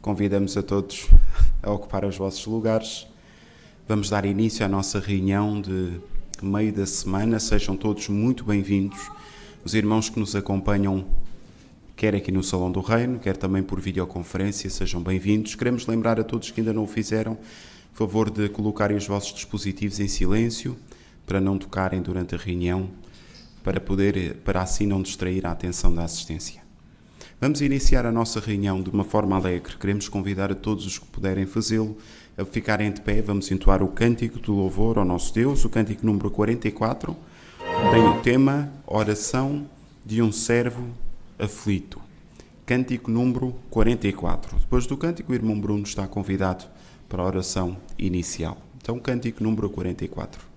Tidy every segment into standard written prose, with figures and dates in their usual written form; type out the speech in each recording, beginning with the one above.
Convidamos a todos a ocupar os vossos lugares. Vamos dar início à nossa reunião de meio da semana. Sejam todos muito bem-vindos. Os irmãos que nos acompanham, quer aqui no Salão do Reino, quer também por videoconferência, sejam bem-vindos. Queremos lembrar a todos que ainda não o fizeram, favor de colocarem os vossos dispositivos em silêncio, para não tocarem durante a reunião, para assim não distrair a atenção da assistência. Vamos iniciar a nossa reunião de uma forma alegre. Queremos convidar a todos os que puderem fazê-lo a ficarem de pé. Vamos entoar o cântico do louvor ao nosso Deus, o cântico número 44. Tem o tema Oração de um servo aflito. Cântico número 44. Depois do cântico, o irmão Bruno está convidado para a oração inicial. Então, cântico número 44.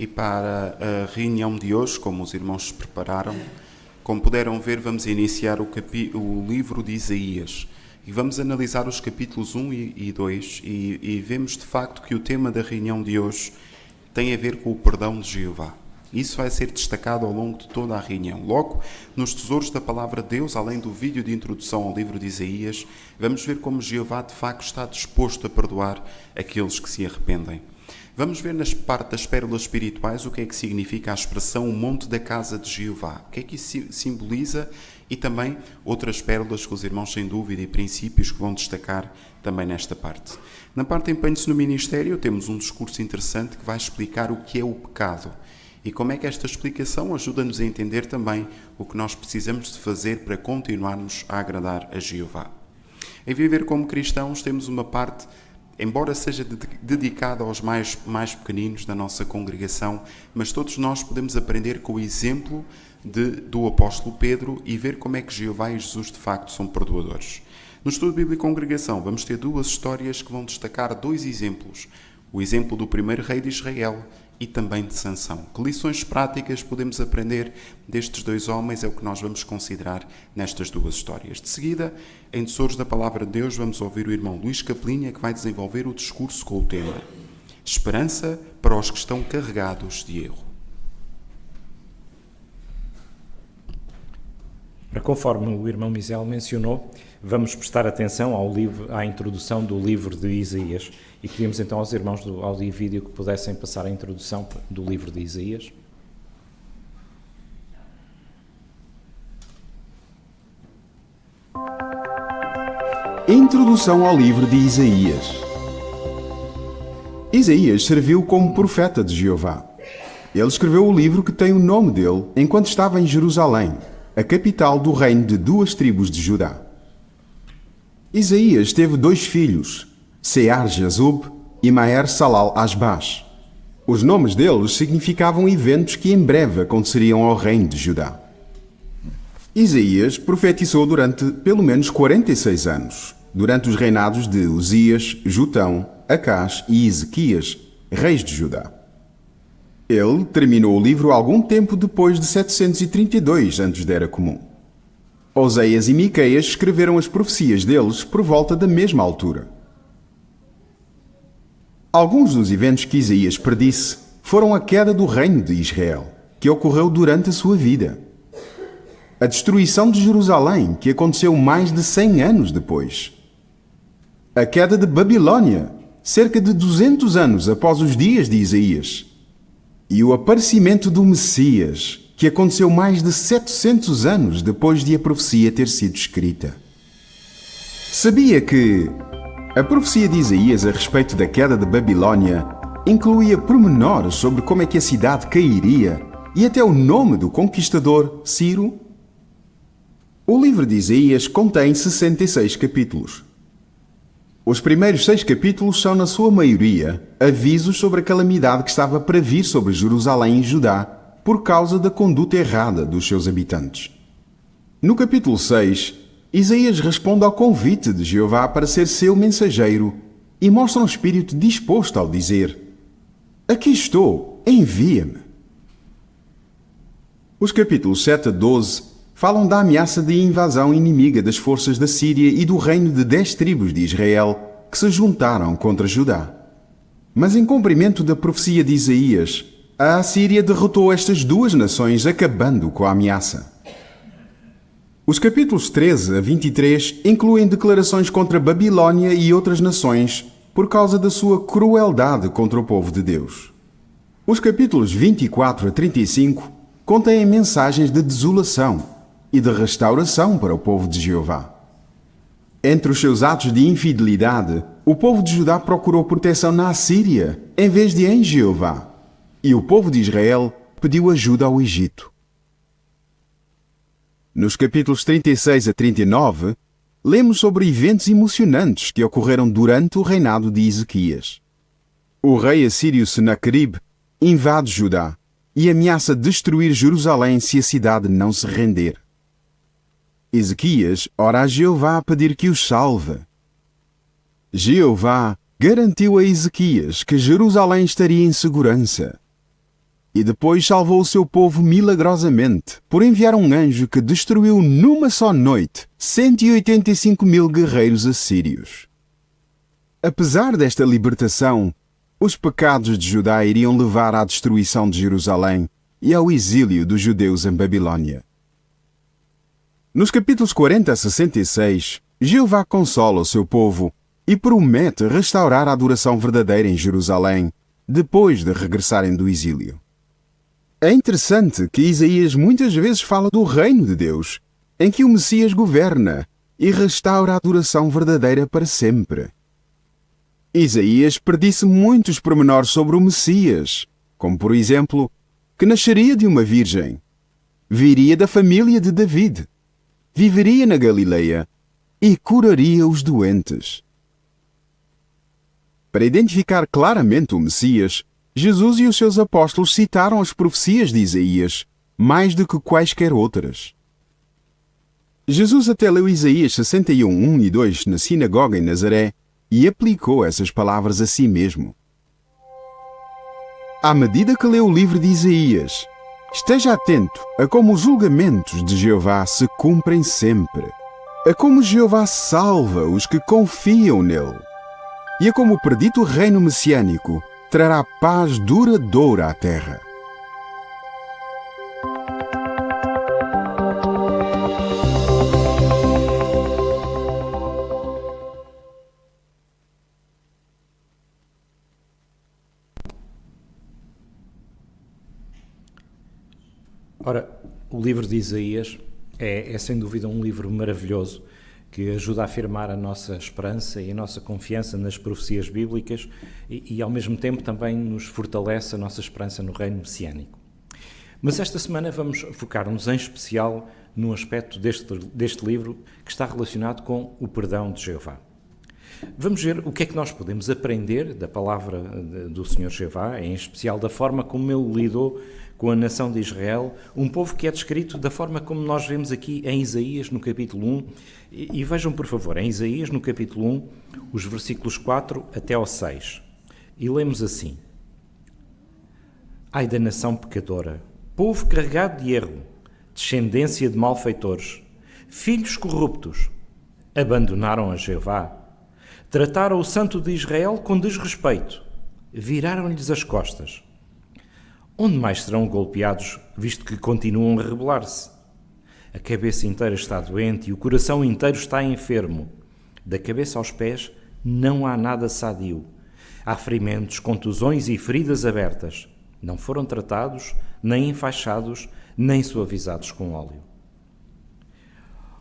E para a reunião de hoje, como os irmãos se prepararam, como puderam ver, vamos iniciar o livro de Isaías. E vamos analisar os capítulos 1 e 2 e vemos de facto que o tema da reunião de hoje tem a ver com o perdão de Jeová. Isso vai ser destacado ao longo de toda a reunião. Logo, nos tesouros da palavra de Deus, além do vídeo de introdução ao livro de Isaías, vamos ver como Jeová de facto está disposto a perdoar aqueles que se arrependem. Vamos ver na parte das pérolas espirituais o que é que significa a expressão o monte da casa de Jeová, o que é que isso simboliza e também outras pérolas que os irmãos sem dúvida e princípios que vão destacar também nesta parte. Na parte Empenhe-se no Ministério temos um discurso interessante que vai explicar o que é o pecado e como é que esta explicação ajuda-nos a entender também o que nós precisamos de fazer para continuarmos a agradar a Jeová. Em Viver como Cristãos temos uma parte, embora seja dedicada aos mais pequeninos da nossa congregação, mas todos nós podemos aprender com o exemplo do apóstolo Pedro e ver como é que Jeová e Jesus de facto são perdoadores. No estudo bíblico congregação vamos ter duas histórias que vão destacar dois exemplos. O exemplo do primeiro rei de Israel e também de Sansão. Que lições práticas podemos aprender destes dois homens é o que nós vamos considerar nestas duas histórias. De seguida, em Tesouros da Palavra de Deus, vamos ouvir o irmão Luís Capelinha, que vai desenvolver o discurso com o tema Esperança para os que estão carregados de erro. Conforme o irmão Misael mencionou, vamos prestar atenção à introdução do livro de Isaías. E pedimos então aos irmãos do áudio e vídeo que pudessem passar a introdução do livro de Isaías. Introdução ao livro de Isaías. Isaías serviu como profeta de Jeová. Ele escreveu o livro que tem o nome dele enquanto estava em Jerusalém, a capital do reino de 2 tribos de Judá. Isaías teve 2 filhos, Sear-Jazub e Maer-Salal-Asbás. Os nomes deles significavam eventos que em breve aconteceriam ao reino de Judá. Isaías profetizou durante pelo menos 46 anos, durante os reinados de Uzias, Jotão, Acás e Ezequias, reis de Judá. Ele terminou o livro algum tempo depois de 732 antes da Era Comum. Oseias e Miqueias escreveram as profecias deles por volta da mesma altura. Alguns dos eventos que Isaías predisse foram a queda do reino de Israel, que ocorreu durante a sua vida. A destruição de Jerusalém, que aconteceu mais de 100 anos depois. A queda de Babilônia, cerca de 200 anos após os dias de Isaías. E o aparecimento do Messias, que aconteceu mais de 700 anos depois de a profecia ter sido escrita. Sabia que a profecia de Isaías a respeito da queda de Babilônia incluía pormenores sobre como é que a cidade cairia e até o nome do conquistador, Ciro? O livro de Isaías contém 66 capítulos. Os primeiros 6 capítulos são, na sua maioria, avisos sobre a calamidade que estava para vir sobre Jerusalém e Judá por causa da conduta errada dos seus habitantes. No capítulo 6, Isaías responde ao convite de Jeová para ser seu mensageiro e mostra um espírito disposto ao dizer: Aqui estou, envia-me. Os capítulos 7 a 12 falam da ameaça de invasão inimiga das forças da Síria e do reino de 10 tribos de Israel que se juntaram contra Judá. Mas em cumprimento da profecia de Isaías, a Assíria derrotou estas 2 nações, acabando com a ameaça. Os capítulos 13 a 23 incluem declarações contra Babilônia e outras nações por causa da sua crueldade contra o povo de Deus. Os capítulos 24 a 35 contêm mensagens de desolação e de restauração para o povo de Jeová. Entre os seus atos de infidelidade, o povo de Judá procurou proteção na Assíria, em vez de em Jeová, e o povo de Israel pediu ajuda ao Egito. Nos capítulos 36 a 39, lemos sobre eventos emocionantes que ocorreram durante o reinado de Ezequias. O rei assírio Senaquerib invade Judá e ameaça destruir Jerusalém se a cidade não se render. Ezequias ora a Jeová a pedir que os salve. Jeová garantiu a Ezequias que Jerusalém estaria em segurança. E depois salvou o seu povo milagrosamente, por enviar um anjo que destruiu numa só noite 185.000 guerreiros assírios. Apesar desta libertação, os pecados de Judá iriam levar à destruição de Jerusalém e ao exílio dos judeus em Babilônia. Nos capítulos 40 a 66, Jeová consola o seu povo e promete restaurar a adoração verdadeira em Jerusalém, depois de regressarem do exílio. É interessante que Isaías muitas vezes fala do reino de Deus, em que o Messias governa e restaura a adoração verdadeira para sempre. Isaías predisse muitos pormenores sobre o Messias, como por exemplo, que nasceria de uma virgem, viria da família de David, viveria na Galileia e curaria os doentes. Para identificar claramente o Messias, Jesus e os seus apóstolos citaram as profecias de Isaías, mais do que quaisquer outras. Jesus até leu Isaías 61, 1 e 2 na sinagoga em Nazaré e aplicou essas palavras a si mesmo. À medida que lê o livro de Isaías, esteja atento a como os julgamentos de Jeová se cumprem sempre, a como Jeová salva os que confiam nele e a como o predito reino messiânico trará paz duradoura à terra. Ora, o livro de Isaías é sem dúvida um livro maravilhoso que ajuda a afirmar a nossa esperança e a nossa confiança nas profecias bíblicas e ao mesmo tempo também nos fortalece a nossa esperança no reino messiânico. Mas esta semana vamos focar-nos em especial num aspecto deste livro que está relacionado com o perdão de Jeová. Vamos ver o que é que nós podemos aprender da palavra do Senhor Jeová, em especial da forma como ele lidou com a nação de Israel, um povo que é descrito da forma como nós vemos aqui em Isaías, no capítulo 1. E vejam, por favor, em Isaías, no capítulo 1, os versículos 4 até ao 6. E lemos assim: Ai da nação pecadora, povo carregado de erro, descendência de malfeitores, filhos corruptos, abandonaram a Jeová, trataram o Santo de Israel com desrespeito, viraram-lhes as costas. Onde mais serão golpeados, visto que continuam a rebelar-se? A cabeça inteira está doente e o coração inteiro está enfermo. Da cabeça aos pés não há nada sadio. Há ferimentos, contusões e feridas abertas. Não foram tratados, nem enfaixados, nem suavizados com óleo.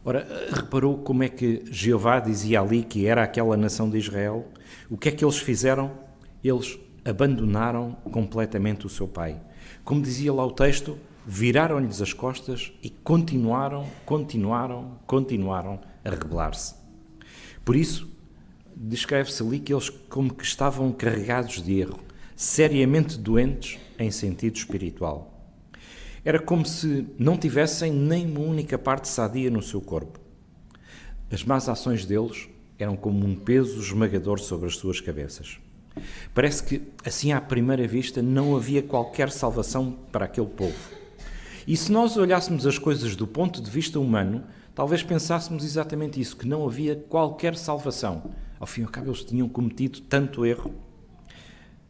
Ora, reparou como é que Jeová dizia ali que era aquela nação de Israel? O que é que eles fizeram? Eles abandonaram completamente o seu pai. Como dizia lá o texto, viraram-lhes as costas e continuaram a rebelar-se. Por isso, descreve-se ali que eles como que estavam carregados de erro, seriamente doentes em sentido espiritual. Era como se não tivessem nem uma única parte sadia no seu corpo. As más ações deles eram como um peso esmagador sobre as suas cabeças. Parece que, assim à primeira vista, não havia qualquer salvação para aquele povo. E se nós olhássemos as coisas do ponto de vista humano, talvez pensássemos exatamente isso, que não havia qualquer salvação. Ao fim e ao cabo, eles tinham cometido tanto erro.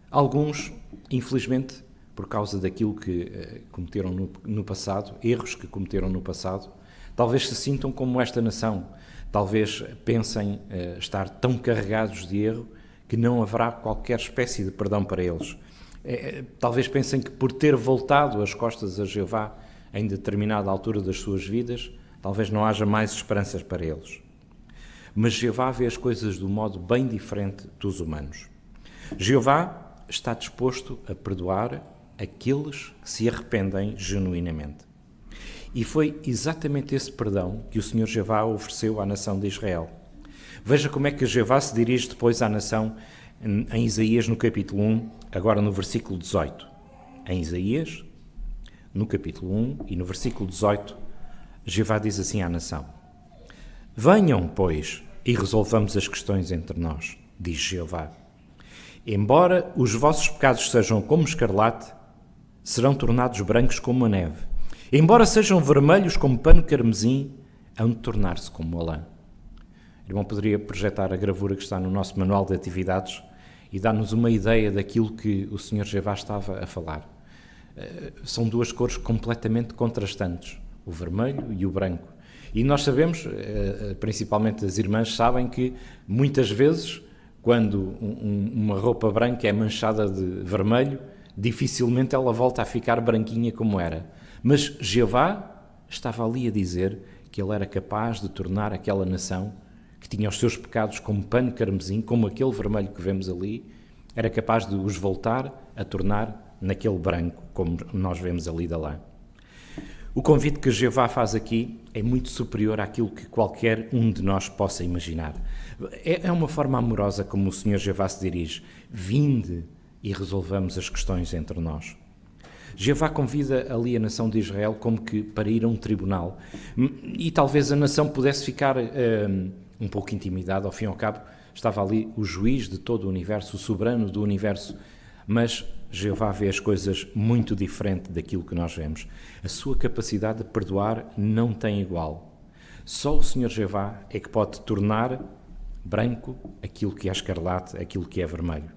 Alguns, infelizmente, por causa daquilo que cometeram no passado, erros que cometeram no passado, talvez se sintam como esta nação. Talvez pensem estar tão carregados de erro que não haverá qualquer espécie de perdão para eles. Talvez pensem que por ter voltado as costas a Jeová em determinada altura das suas vidas, talvez não haja mais esperanças para eles. Mas Jeová vê as coisas de um modo bem diferente dos humanos. Jeová está disposto a perdoar aqueles que se arrependem genuinamente. E foi exatamente esse perdão que o Senhor Jeová ofereceu à nação de Israel. Veja como é que Jeová se dirige depois à nação em Isaías, no capítulo 1, agora no versículo 18. Em Isaías, no capítulo 1 e no versículo 18, Jeová diz assim à nação: Venham, pois, e resolvamos as questões entre nós, diz Jeová. Embora os vossos pecados sejam como escarlate, serão tornados brancos como a neve. Embora sejam vermelhos como pano carmesim, hão de tornar-se como a lã. O irmão poderia projetar a gravura que está no nosso manual de atividades e dar-nos uma ideia daquilo que o Sr. Jeová estava a falar. São duas cores completamente contrastantes, o vermelho e o branco. E nós sabemos, principalmente as irmãs sabem que muitas vezes, quando uma roupa branca é manchada de vermelho, dificilmente ela volta a ficar branquinha como era. Mas Jeová estava ali a dizer que ele era capaz de tornar aquela nação que tinha os seus pecados como pano carmesim, como aquele vermelho que vemos ali, era capaz de os voltar a tornar naquele branco, como nós vemos ali da lã. O convite que Jeová faz aqui é muito superior àquilo que qualquer um de nós possa imaginar. É uma forma amorosa como o Senhor Jeová se dirige. Vinde e resolvamos as questões entre nós. Jeová convida ali a nação de Israel como que para ir a um tribunal. E talvez a nação pudesse ficar um pouco intimidada. Ao fim e ao cabo, estava ali o juiz de todo o universo, o soberano do universo. Mas Jeová vê as coisas muito diferente daquilo que nós vemos. A sua capacidade de perdoar não tem igual. Só o Senhor Jeová é que pode tornar branco aquilo que é escarlate, aquilo que é vermelho.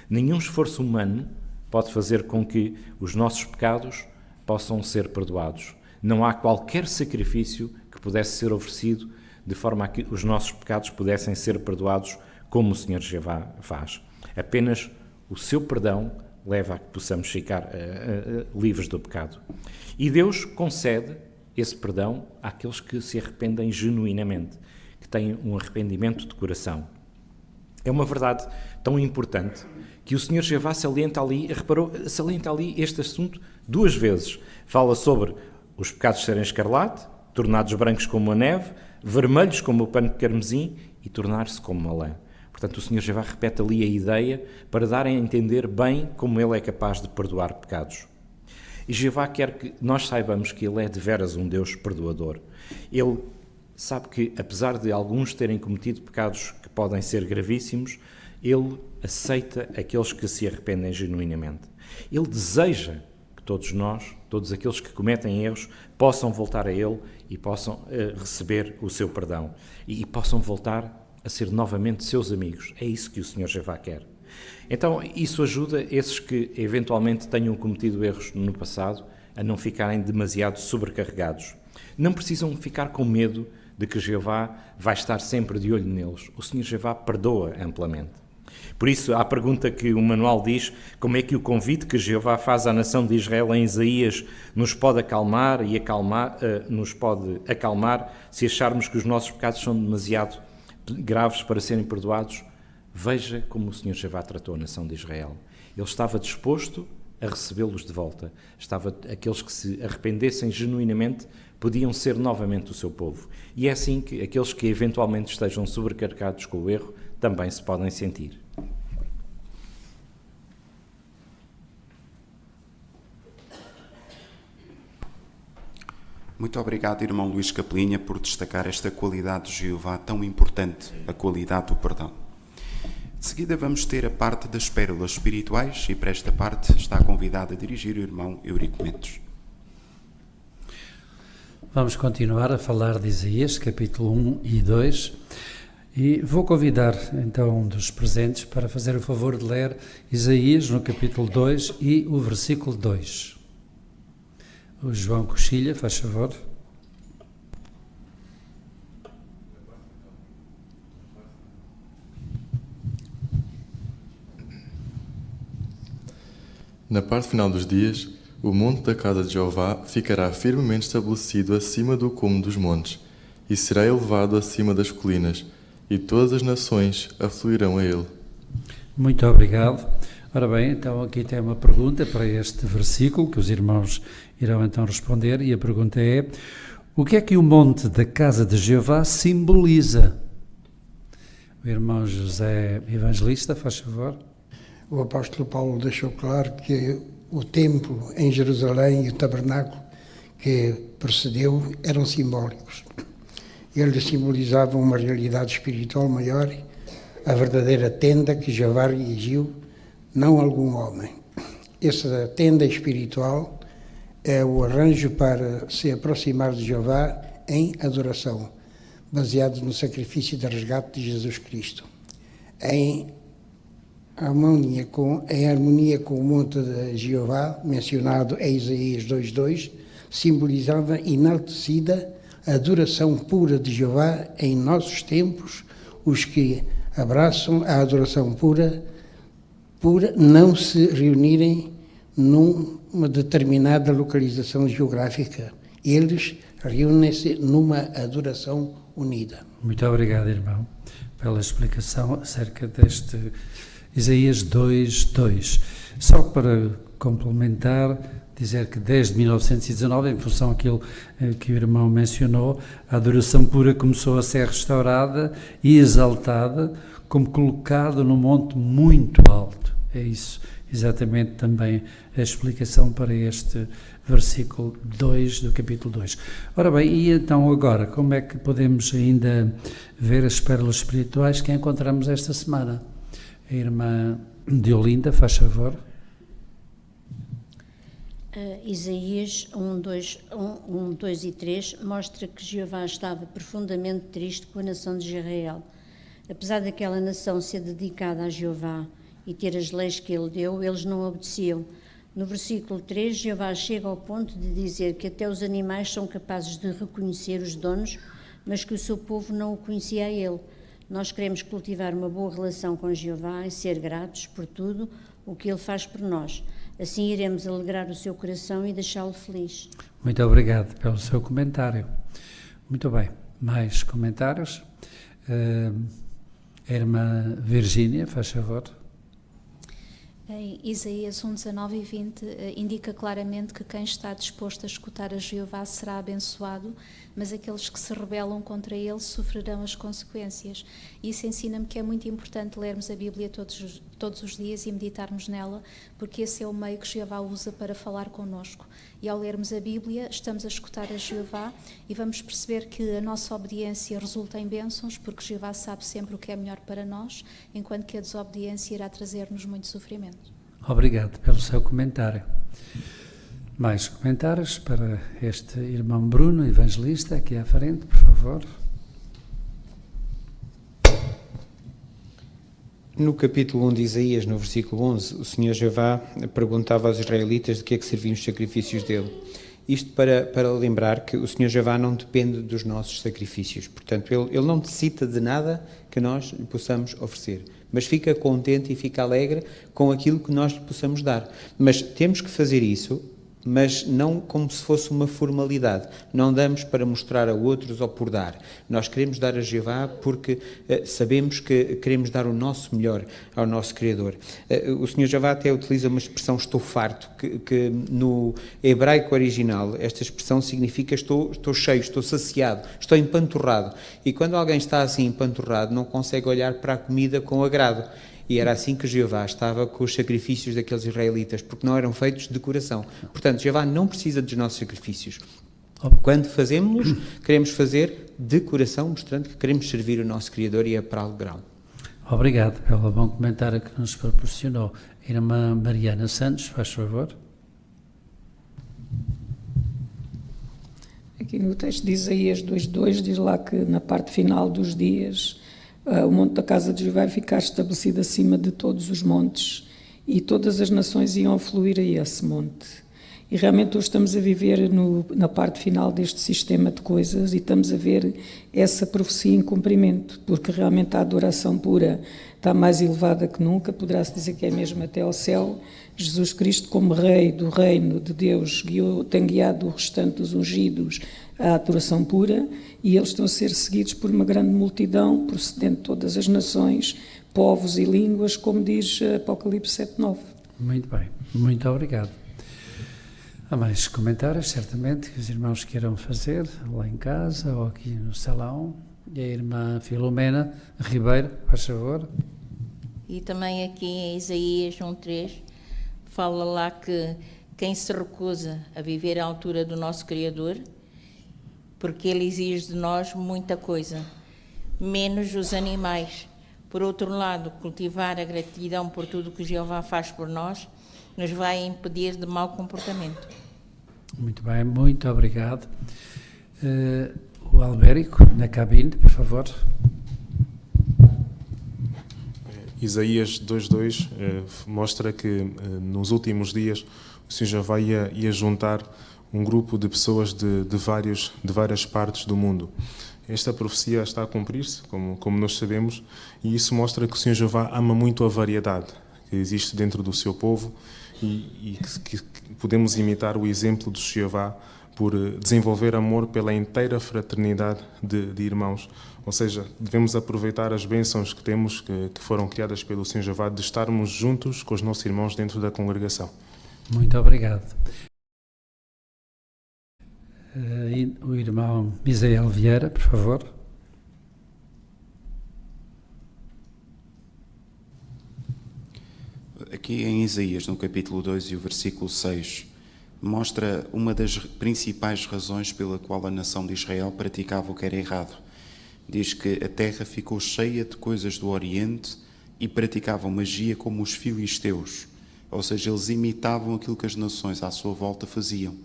Nenhum esforço humano pode fazer com que os nossos pecados possam ser perdoados. Não há qualquer sacrifício que pudesse ser oferecido de forma a que os nossos pecados pudessem ser perdoados como o Senhor Jeová faz. Apenas o seu perdão leva a que possamos ficar livres do pecado. E Deus concede esse perdão àqueles que se arrependem genuinamente, que têm um arrependimento de coração. É uma verdade tão importante que o Senhor Jeová salienta ali este assunto 2 vezes. Fala sobre os pecados serem escarlate, tornados brancos como a neve, vermelhos como o pano de carmesim e tornar-se como uma lã. Portanto, o Senhor Jeová repete ali a ideia para dar a entender bem como Ele é capaz de perdoar pecados. E Jeová quer que nós saibamos que Ele é de veras um Deus perdoador. Ele sabe que, apesar de alguns terem cometido pecados que podem ser gravíssimos, Ele aceita aqueles que se arrependem genuinamente. Ele deseja que todos nós, todos aqueles que cometem erros, possam voltar a Ele e possam receber o seu perdão. E possam voltar a ser novamente seus amigos. É isso que o Senhor Jeová quer. Então, isso ajuda esses que eventualmente tenham cometido erros no passado a não ficarem demasiado sobrecarregados. Não precisam ficar com medo de que Jeová vai estar sempre de olho neles. O Senhor Jeová perdoa amplamente. Por isso, a pergunta que o manual diz, como é que o convite que Jeová faz à nação de Israel em Isaías nos pode acalmar se acharmos que os nossos pecados são demasiado graves para serem perdoados? Veja como o Senhor Jeová tratou a nação de Israel. Ele estava disposto a recebê-los de volta. Aqueles que se arrependessem genuinamente podiam ser novamente o seu povo. E é assim que aqueles que eventualmente estejam sobrecarregados com o erro também se podem sentir. Muito obrigado, irmão Luís Capelinha, por destacar esta qualidade de Jeová tão importante, a qualidade do perdão. De seguida vamos ter a parte das pérolas espirituais e para esta parte está convidado a dirigir o irmão Eurico Mendes. Vamos continuar a falar de Isaías, capítulo 1 e 2, e vou convidar então um dos presentes para fazer o favor de ler Isaías no capítulo 2 e o versículo 2. O João Coxilha, faz favor. Na parte final dos dias, o monte da casa de Jeová ficará firmemente estabelecido acima do cume dos montes, e será elevado acima das colinas, e todas as nações afluirão a ele. Muito obrigado. Ora bem, então aqui tem uma pergunta para este versículo, que os irmãos irão então responder, e a pergunta é: o que é que o monte da casa de Jeová simboliza? O irmão José Evangelista, faz favor. O apóstolo Paulo deixou claro que o templo em Jerusalém e o tabernáculo que precedeu eram simbólicos. Eles simbolizavam uma realidade espiritual maior, a verdadeira tenda que Jeová erigiu, não algum homem. Essa tenda espiritual é o arranjo para se aproximar de Jeová em adoração, baseado no sacrifício de resgate de Jesus Cristo. Em harmonia com o monte de Jeová, mencionado em Isaías 2:2, simbolizava enaltecida a adoração pura de Jeová em nossos tempos. Os que abraçam a adoração pura não se reunirem numa determinada localização geográfica. Eles reúnem-se numa adoração unida. Muito obrigado, irmão, pela explicação acerca deste Isaías 2:2. Só para complementar, dizer que desde 1919, em função daquilo que o irmão mencionou, a adoração pura começou a ser restaurada e exaltada, como colocado num monte muito alto. É isso, exatamente também a explicação para este versículo 2 do capítulo 2. Ora bem, e então agora, como é que podemos ainda ver as pérolas espirituais que encontramos esta semana? A irmã Deolinda, faz favor. Isaías 1, 2 e 3 mostra que Jeová estava profundamente triste com a nação de Israel. Apesar daquela nação ser dedicada a Jeová e ter as leis que ele deu, eles não obedeciam. No versículo 3, Jeová chega ao ponto de dizer que até os animais são capazes de reconhecer os donos, mas que o seu povo não o conhecia a ele. Nós queremos cultivar uma boa relação com Jeová e ser gratos por tudo o que ele faz por nós. Assim iremos alegrar o seu coração e deixá-lo feliz. Muito obrigado pelo seu comentário. Muito bem, mais comentários? A irmã Virgínia, faz favor. Em Isaías 1, 19 e 20 indica claramente que quem está disposto a escutar a Jeová será abençoado, mas aqueles que se rebelam contra ele sofrerão as consequências. Isso ensina-me que é muito importante lermos a Bíblia todos os dias e meditarmos nela, porque esse é o meio que Jeová usa para falar connosco. E ao lermos a Bíblia, estamos a escutar a Jeová e vamos perceber que a nossa obediência resulta em bênçãos, porque Jeová sabe sempre o que é melhor para nós, enquanto que a desobediência irá trazer-nos muito sofrimento. Obrigado pelo seu comentário. Mais comentários para este irmão Bruno, evangelista, aqui à frente, por favor. No capítulo 1 de Isaías, no versículo 11, o Senhor Jeová perguntava aos israelitas de que é que serviam os sacrifícios dele. Isto para lembrar que o Senhor Jeová não depende dos nossos sacrifícios. Portanto, ele não necessita de nada que nós lhe possamos oferecer, mas fica contente e fica alegre com aquilo que nós lhe possamos dar. Mas temos que fazer isso, mas não como se fosse uma formalidade. Não damos para mostrar a outros ou por dar. Nós queremos dar a Jeová porque sabemos que queremos dar o nosso melhor ao nosso Criador. O Senhor Jeová até utiliza uma expressão estou farto, que no hebraico original esta expressão significa estou cheio, estou saciado, estou empanturrado. E quando alguém está assim empanturrado não consegue olhar para a comida com agrado. E era assim que Jeová estava com os sacrifícios daqueles israelitas, porque não eram feitos de coração. Portanto, Jeová não precisa dos nossos sacrifícios. Quando fazemos-los, queremos fazer de coração, mostrando que queremos servir o nosso Criador e é para alegrá-lo. Obrigado pelo bom comentário que nos proporcionou. Irmã Mariana Santos, faz favor. Aqui no texto de Isaías 2.2 diz lá que na parte final dos dias o monte da casa de Jeová vai ficar estabelecido acima de todos os montes e todas as nações iam fluir a esse monte. E realmente hoje estamos a viver na parte final deste sistema de coisas e estamos a ver essa profecia em cumprimento, porque realmente a adoração pura está mais elevada que nunca, poderá-se dizer que é mesmo até ao céu. Jesus Cristo, como Rei do Reino de Deus, tem guiado o restante dos ungidos à adoração pura e eles estão a ser seguidos por uma grande multidão procedente de todas as nações, povos e línguas, como diz Apocalipse 7.9. Muito bem, muito obrigado. Há mais comentários, certamente, que os irmãos queiram fazer, lá em casa ou aqui no salão. E a irmã Filomena Ribeiro, faz favor. E também aqui em Isaías 1.3, fala lá que quem se recusa a viver à altura do nosso Criador, porque Ele exige de nós muita coisa, menos os animais. Por outro lado, cultivar a gratidão por tudo que Jeová faz por nós, nos vai impedir de mau comportamento. Muito bem, muito obrigado. O Albérico, na cabine, por favor. Isaías 2.2 mostra que nos últimos dias o Senhor Jeová ia juntar um grupo de pessoas de várias partes do mundo. Esta profecia está a cumprir-se, como nós sabemos, e isso mostra que o Senhor Jeová ama muito a variedade que existe dentro do seu povo e que podemos imitar o exemplo do Jeová por desenvolver amor pela inteira fraternidade de irmãos. Ou seja, devemos aproveitar as bênçãos que temos, que foram criadas pelo Senhor Jeová, de estarmos juntos com os nossos irmãos dentro da congregação. Muito obrigado. O irmão Misael Vieira, por favor. Aqui em Isaías, no capítulo 2 e o versículo 6, mostra uma das principais razões pela qual a nação de Israel praticava o que era errado. Diz que a terra ficou cheia de coisas do Oriente e praticavam magia como os filisteus. Ou seja, eles imitavam aquilo que as nações à sua volta faziam.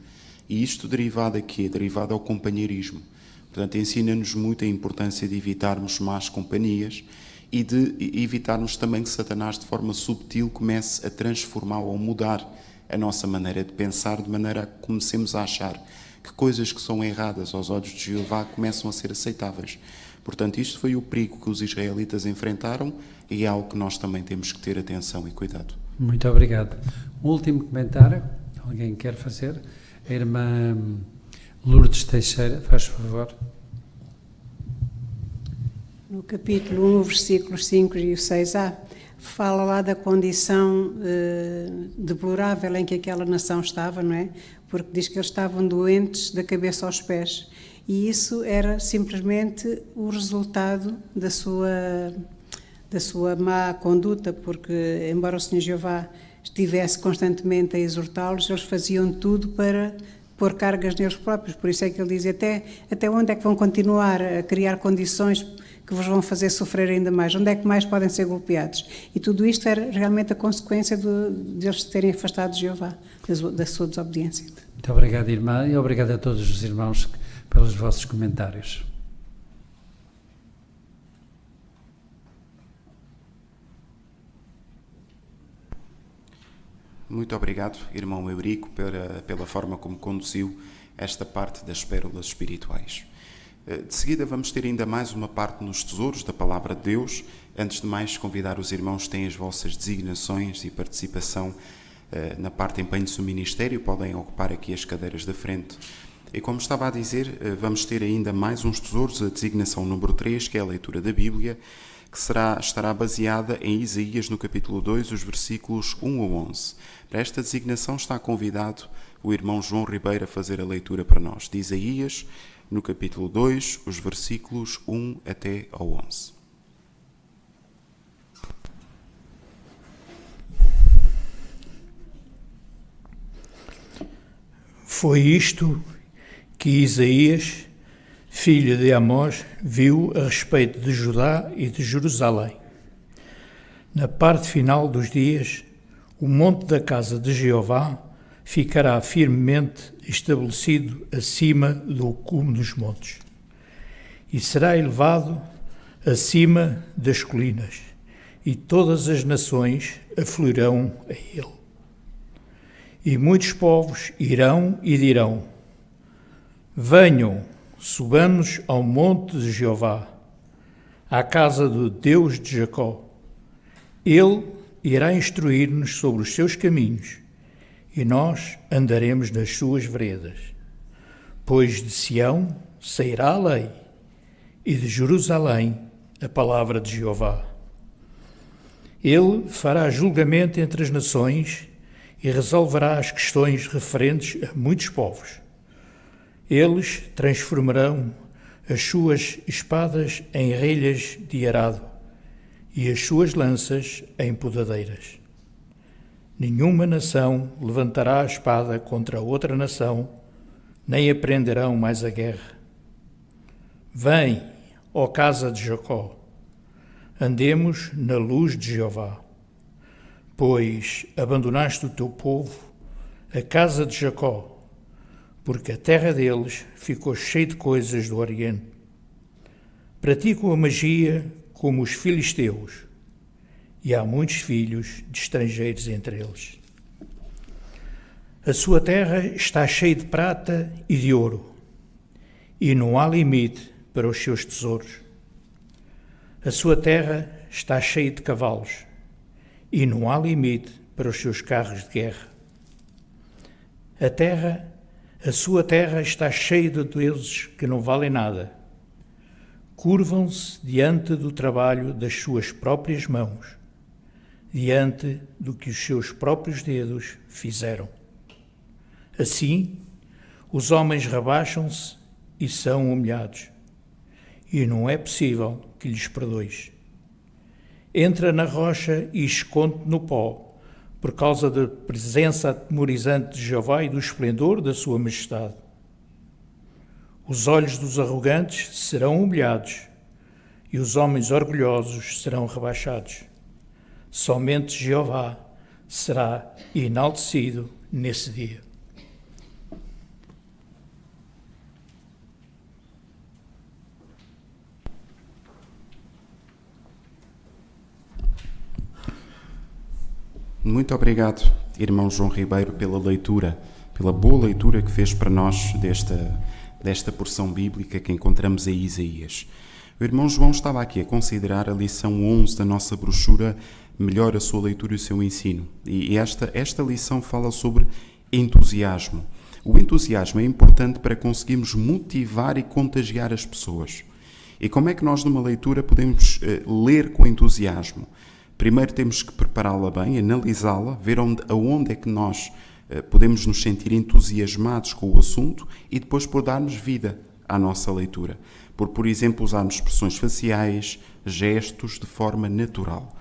E isto derivado a quê? Derivado ao companheirismo. Portanto, ensina-nos muito a importância de evitarmos más companhias e de evitarmos também que Satanás, de forma subtil, comece a transformar ou mudar a nossa maneira de pensar, de maneira a que comecemos a achar que coisas que são erradas aos olhos de Jeová começam a ser aceitáveis. Portanto, isto foi o perigo que os israelitas enfrentaram e é algo que nós também temos que ter atenção e cuidado. Muito obrigado. Um último comentário, alguém quer fazer? A irmã Lourdes Teixeira, faz favor. No capítulo 1, versículos 5 e 6a, fala lá da condição deplorável em que aquela nação estava, não é? Porque diz que eles estavam doentes da cabeça aos pés. E isso era simplesmente o resultado da sua má conduta, porque, embora o Senhor Jeová estivesse constantemente a exortá-los, eles faziam tudo para pôr cargas neles próprios. Por isso é que ele diz, até onde é que vão continuar a criar condições que vos vão fazer sofrer ainda mais? Onde é que mais podem ser golpeados? E tudo isto era realmente a consequência de eles terem afastado de Jeová, da sua desobediência. Muito obrigado, irmã, e obrigado a todos os irmãos pelos vossos comentários. Muito obrigado, irmão Eurico, pela forma como conduziu esta parte das pérolas espirituais. De seguida vamos ter ainda mais uma parte nos tesouros da Palavra de Deus. Antes de mais, convidar os irmãos que têm as vossas designações e participação na parte empenho do seu ministério, podem ocupar aqui as cadeiras da frente. E como estava a dizer, vamos ter ainda mais uns tesouros, a designação número 3, que é a leitura da Bíblia, que estará baseada em Isaías, no capítulo 2, os versículos 1 a 11. Para esta designação está convidado o irmão João Ribeiro a fazer a leitura para nós, de Isaías, no capítulo 2, os versículos 1 até ao 11. Foi isto que Isaías, filho de Amós, viu a respeito de Judá e de Jerusalém. Na parte final dos dias, o monte da casa de Jeová ficará firmemente estabelecido acima do cume dos montes, e será elevado acima das colinas, e todas as nações afluirão a ele. E muitos povos irão e dirão: venham, subamos ao monte de Jeová, à casa do Deus de Jacó. Ele irá instruir-nos sobre os seus caminhos, e nós andaremos nas suas veredas. Pois de Sião sairá a lei, e de Jerusalém a palavra de Jeová. Ele fará julgamento entre as nações e resolverá as questões referentes a muitos povos. Eles transformarão as suas espadas em relhas de arado e as suas lanças em podadeiras. Nenhuma nação levantará a espada contra outra nação, nem aprenderão mais a guerra. Vem, ó casa de Jacó, andemos na luz de Jeová, pois abandonaste o teu povo, a casa de Jacó, porque a terra deles ficou cheia de coisas do Oriente. Praticam a magia como os filisteus, e há muitos filhos de estrangeiros entre eles. A sua terra está cheia de prata e de ouro, e não há limite para os seus tesouros. A sua terra está cheia de cavalos, e não há limite para os seus carros de guerra. A sua terra está cheia de deuses que não valem nada. Curvam-se diante do trabalho das suas próprias mãos, diante do que os seus próprios dedos fizeram. Assim, os homens rebaixam-se e são humilhados, e não é possível que lhes perdoes. Entra na rocha e esconde no pó, por causa da presença atemorizante de Jeová e do esplendor da sua majestade. Os olhos dos arrogantes serão humilhados, e os homens orgulhosos serão rebaixados. Somente Jeová será enaltecido nesse dia. Muito obrigado, irmão João Ribeiro, pela leitura, pela boa leitura que fez para nós desta porção bíblica que encontramos em Isaías. O irmão João estava aqui a considerar a lição 11 da nossa brochura Melhor a sua leitura e o seu ensino. E esta lição fala sobre entusiasmo. O entusiasmo é importante para conseguirmos motivar e contagiar as pessoas. E como é que nós numa leitura podemos ler com entusiasmo? Primeiro temos que prepará-la bem, analisá-la, ver aonde é que nós podemos nos sentir entusiasmados com o assunto e depois por darmos vida à nossa leitura. Por exemplo, usarmos expressões faciais, gestos de forma natural.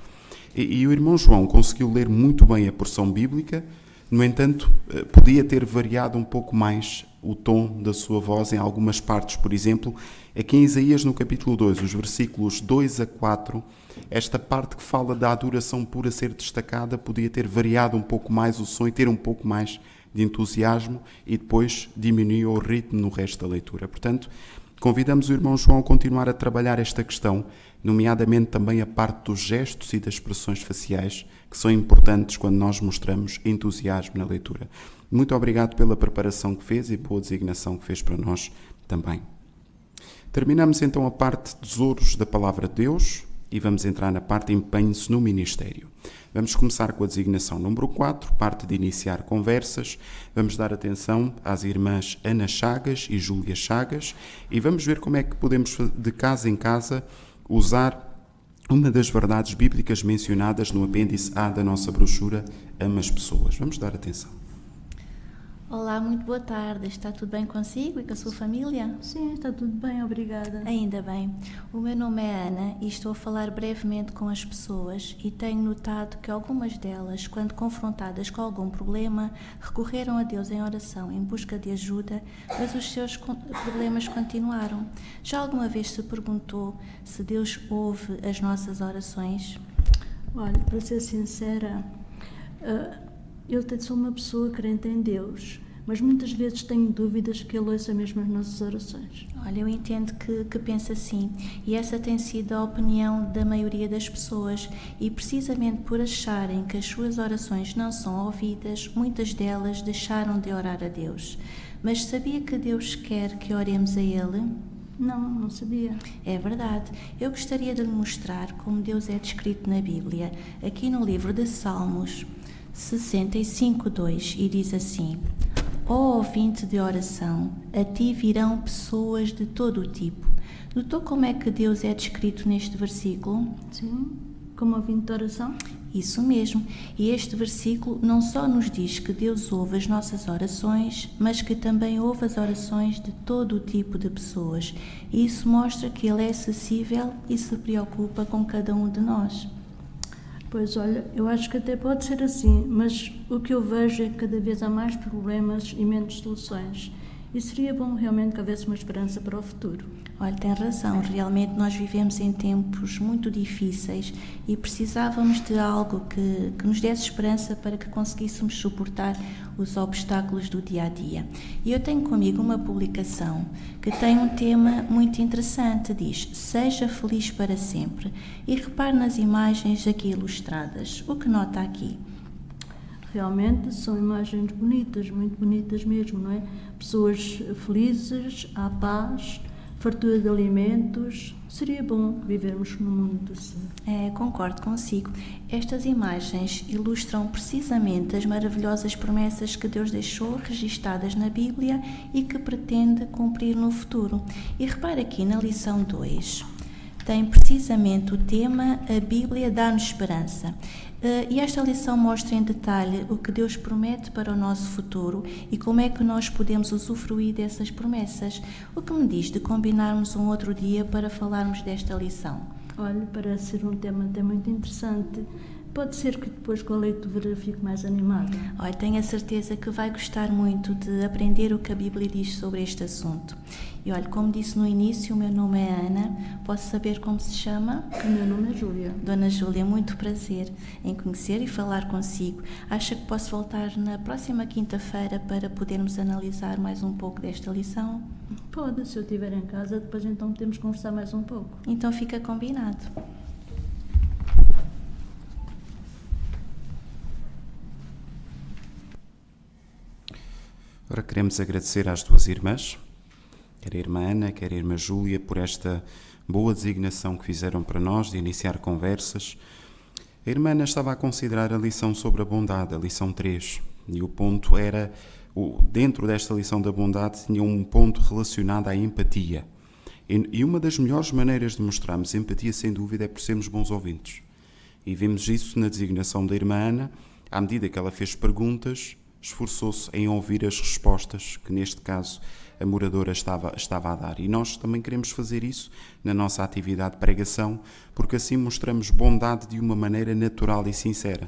E o irmão João conseguiu ler muito bem a porção bíblica, no entanto, podia ter variado um pouco mais o tom da sua voz em algumas partes. Por exemplo, aqui em Isaías, no capítulo 2, os versículos 2 a 4, esta parte que fala da adoração pura ser destacada, podia ter variado um pouco mais o som e ter um pouco mais de entusiasmo e depois diminuir o ritmo no resto da leitura. Portanto, convidamos o irmão João a continuar a trabalhar esta questão, nomeadamente também a parte dos gestos e das expressões faciais, que são importantes quando nós mostramos entusiasmo na leitura. Muito obrigado pela preparação que fez e boa designação que fez para nós também. Terminamos então a parte tesouros da Palavra de Deus e vamos entrar na parte empenhe-se no ministério. Vamos começar com a designação número 4, parte de iniciar conversas. Vamos dar atenção às irmãs Ana Chagas e Júlia Chagas e vamos ver como é que podemos, de casa em casa, usar uma das verdades bíblicas mencionadas no apêndice A da nossa brochura Ama as Pessoas. Vamos dar atenção. Olá, muito boa tarde. Está tudo bem consigo e com a sua família? Sim, está tudo bem, obrigada. Ainda bem. O meu nome é Ana e estou a falar brevemente com as pessoas e tenho notado que algumas delas, quando confrontadas com algum problema, recorreram a Deus em oração em busca de ajuda, mas os seus problemas continuaram. Já alguma vez se perguntou se Deus ouve as nossas orações? Olha, para ser sincera, eu sou uma pessoa crente em Deus, mas muitas vezes tenho dúvidas que Ele ouça mesmo as nossas orações. Olha, eu entendo que pensa assim, e essa tem sido a opinião da maioria das pessoas, e precisamente por acharem que as suas orações não são ouvidas, muitas delas deixaram de orar a Deus. Mas sabia que Deus quer que oremos a Ele? Não sabia. É verdade. Eu gostaria de lhe mostrar como Deus é descrito na Bíblia, aqui no livro de Salmos 65:2, e diz assim: Ó ouvinte de oração, a ti virão pessoas de todo o tipo. Notou como é que Deus é descrito neste versículo? Sim, como ouvinte de oração? Isso mesmo. E este versículo não só nos diz que Deus ouve as nossas orações, mas que também ouve as orações de todo o tipo de pessoas. E isso mostra que Ele é acessível e se preocupa com cada um de nós. Pois olha, eu acho que até pode ser assim, mas o que eu vejo é que cada vez há mais problemas e menos soluções. E seria bom realmente que houvesse uma esperança para o futuro. Olha, tem razão, realmente nós vivemos em tempos muito difíceis e precisávamos de algo que nos desse esperança para que conseguíssemos suportar os obstáculos do dia-a-dia. E eu tenho comigo uma publicação que tem um tema muito interessante, diz: Seja feliz para sempre. E repare nas imagens aqui ilustradas. O que nota aqui? Realmente são imagens bonitas, muito bonitas mesmo, não é? Pessoas felizes, à paz, fartura de alimentos. Seria bom vivermos num mundo assim. Concordo consigo. Estas imagens ilustram precisamente as maravilhosas promessas que Deus deixou registadas na Bíblia e que pretende cumprir no futuro. E repare aqui na lição 2. Tem precisamente o tema A Bíblia dá-nos esperança. E esta lição mostra em detalhe o que Deus promete para o nosso futuro e como é que nós podemos usufruir dessas promessas. O que me diz de combinarmos um outro dia para falarmos desta lição? Olha, parece ser um tema até muito interessante. Pode ser que depois com a leitura fique mais animada. Olha, tenho a certeza que vai gostar muito de aprender o que a Bíblia diz sobre este assunto. E olha, como disse no início, o meu nome é Ana. Posso saber como se chama? O meu nome é Júlia. Dona Júlia, muito prazer em conhecer e falar consigo. Acha que posso voltar na próxima quinta-feira para podermos analisar mais um pouco desta lição? Pode, se eu estiver em casa, depois então podemos conversar mais um pouco. Então fica combinado. Agora queremos agradecer às duas irmãs, quer a irmã Ana, quer a irmã Júlia, por esta boa designação que fizeram para nós de iniciar conversas. A irmã Ana estava a considerar a lição sobre a bondade, a lição 3, e o ponto era, dentro desta lição da bondade, tinha um ponto relacionado à empatia. E uma das melhores maneiras de mostrarmos empatia, sem dúvida, é por sermos bons ouvintes. E vimos isso na designação da irmã Ana, à medida que ela fez perguntas, esforçou-se em ouvir as respostas que, neste caso, a moradora estava a dar. E nós também queremos fazer isso na nossa atividade de pregação, porque assim mostramos bondade de uma maneira natural e sincera.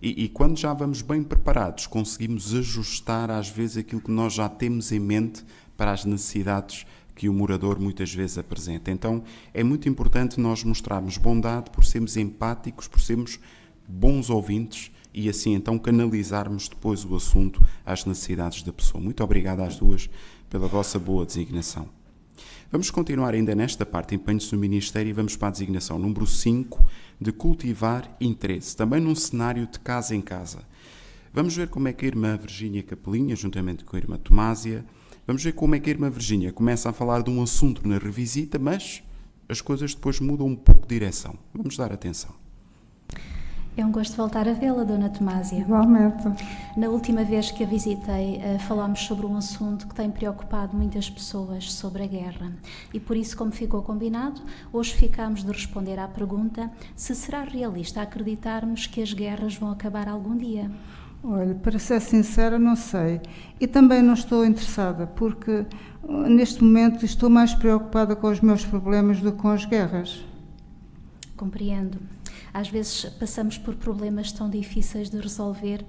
E quando já vamos bem preparados, conseguimos ajustar às vezes aquilo que nós já temos em mente para as necessidades que o morador muitas vezes apresenta. Então é muito importante nós mostrarmos bondade por sermos empáticos, por sermos bons ouvintes e assim então canalizarmos depois o assunto às necessidades da pessoa. Muito obrigado às duas pela vossa boa designação. Vamos continuar ainda nesta parte, empenhos no ministério, e vamos para a designação número 5, de cultivar interesse, também num cenário de casa em casa. Vamos ver como é que a irmã Virgínia Capelinha, juntamente com a irmã Tomásia, vamos ver como é que a irmã Virgínia começa a falar de um assunto na revisita, mas as coisas depois mudam um pouco de direção. Vamos dar atenção. É um gosto voltar a vê-la, Dona Tomásia. Igualmente. Na última vez que a visitei, falámos sobre um assunto que tem preocupado muitas pessoas, sobre a guerra. E por isso, como ficou combinado, hoje ficámos de responder à pergunta se será realista acreditarmos que as guerras vão acabar algum dia. Olha, para ser sincera, não sei. E também não estou interessada, porque neste momento estou mais preocupada com os meus problemas do que com as guerras. Compreendo. Às vezes passamos por problemas tão difíceis de resolver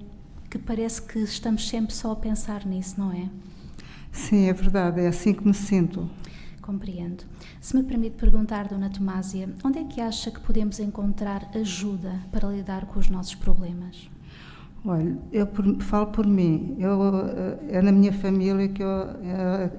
que parece que estamos sempre só a pensar nisso, não é? Sim, é verdade, é assim que me sinto. Compreendo. Se me permite perguntar, Dona Tomásia, onde é que acha que podemos encontrar ajuda para lidar com os nossos problemas? Olha, eu falo por mim, é na minha família que eu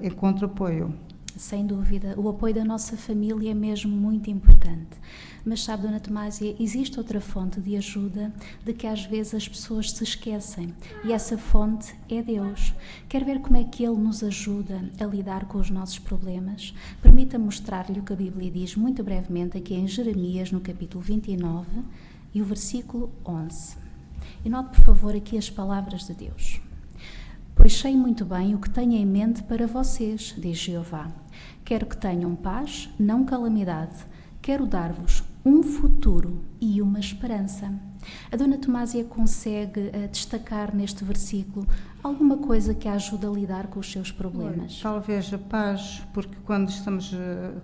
encontro apoio. Sem dúvida, o apoio da nossa família é mesmo muito importante. Mas sabe, Dona Tomásia, existe outra fonte de ajuda de que às vezes as pessoas se esquecem. E essa fonte é Deus. Quer ver como é que Ele nos ajuda a lidar com os nossos problemas? Permita-me mostrar-lhe o que a Bíblia diz muito brevemente aqui em Jeremias, no capítulo 29 e o versículo 11. E note, por favor, aqui as palavras de Deus. Pois sei muito bem o que tenho em mente para vocês, diz Jeová. Quero que tenham paz, não calamidade. Quero dar-vos um futuro e uma esperança. A Dona Tomásia consegue destacar neste versículo alguma coisa que a ajuda a lidar com os seus problemas? Talvez a paz, porque quando estamos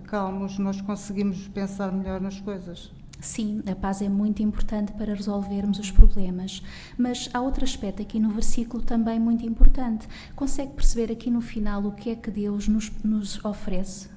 calmos nós conseguimos pensar melhor nas coisas. Sim, a paz é muito importante para resolvermos os problemas, mas há outro aspecto aqui no versículo também muito importante. Consegue perceber aqui no final o que é que Deus nos oferece?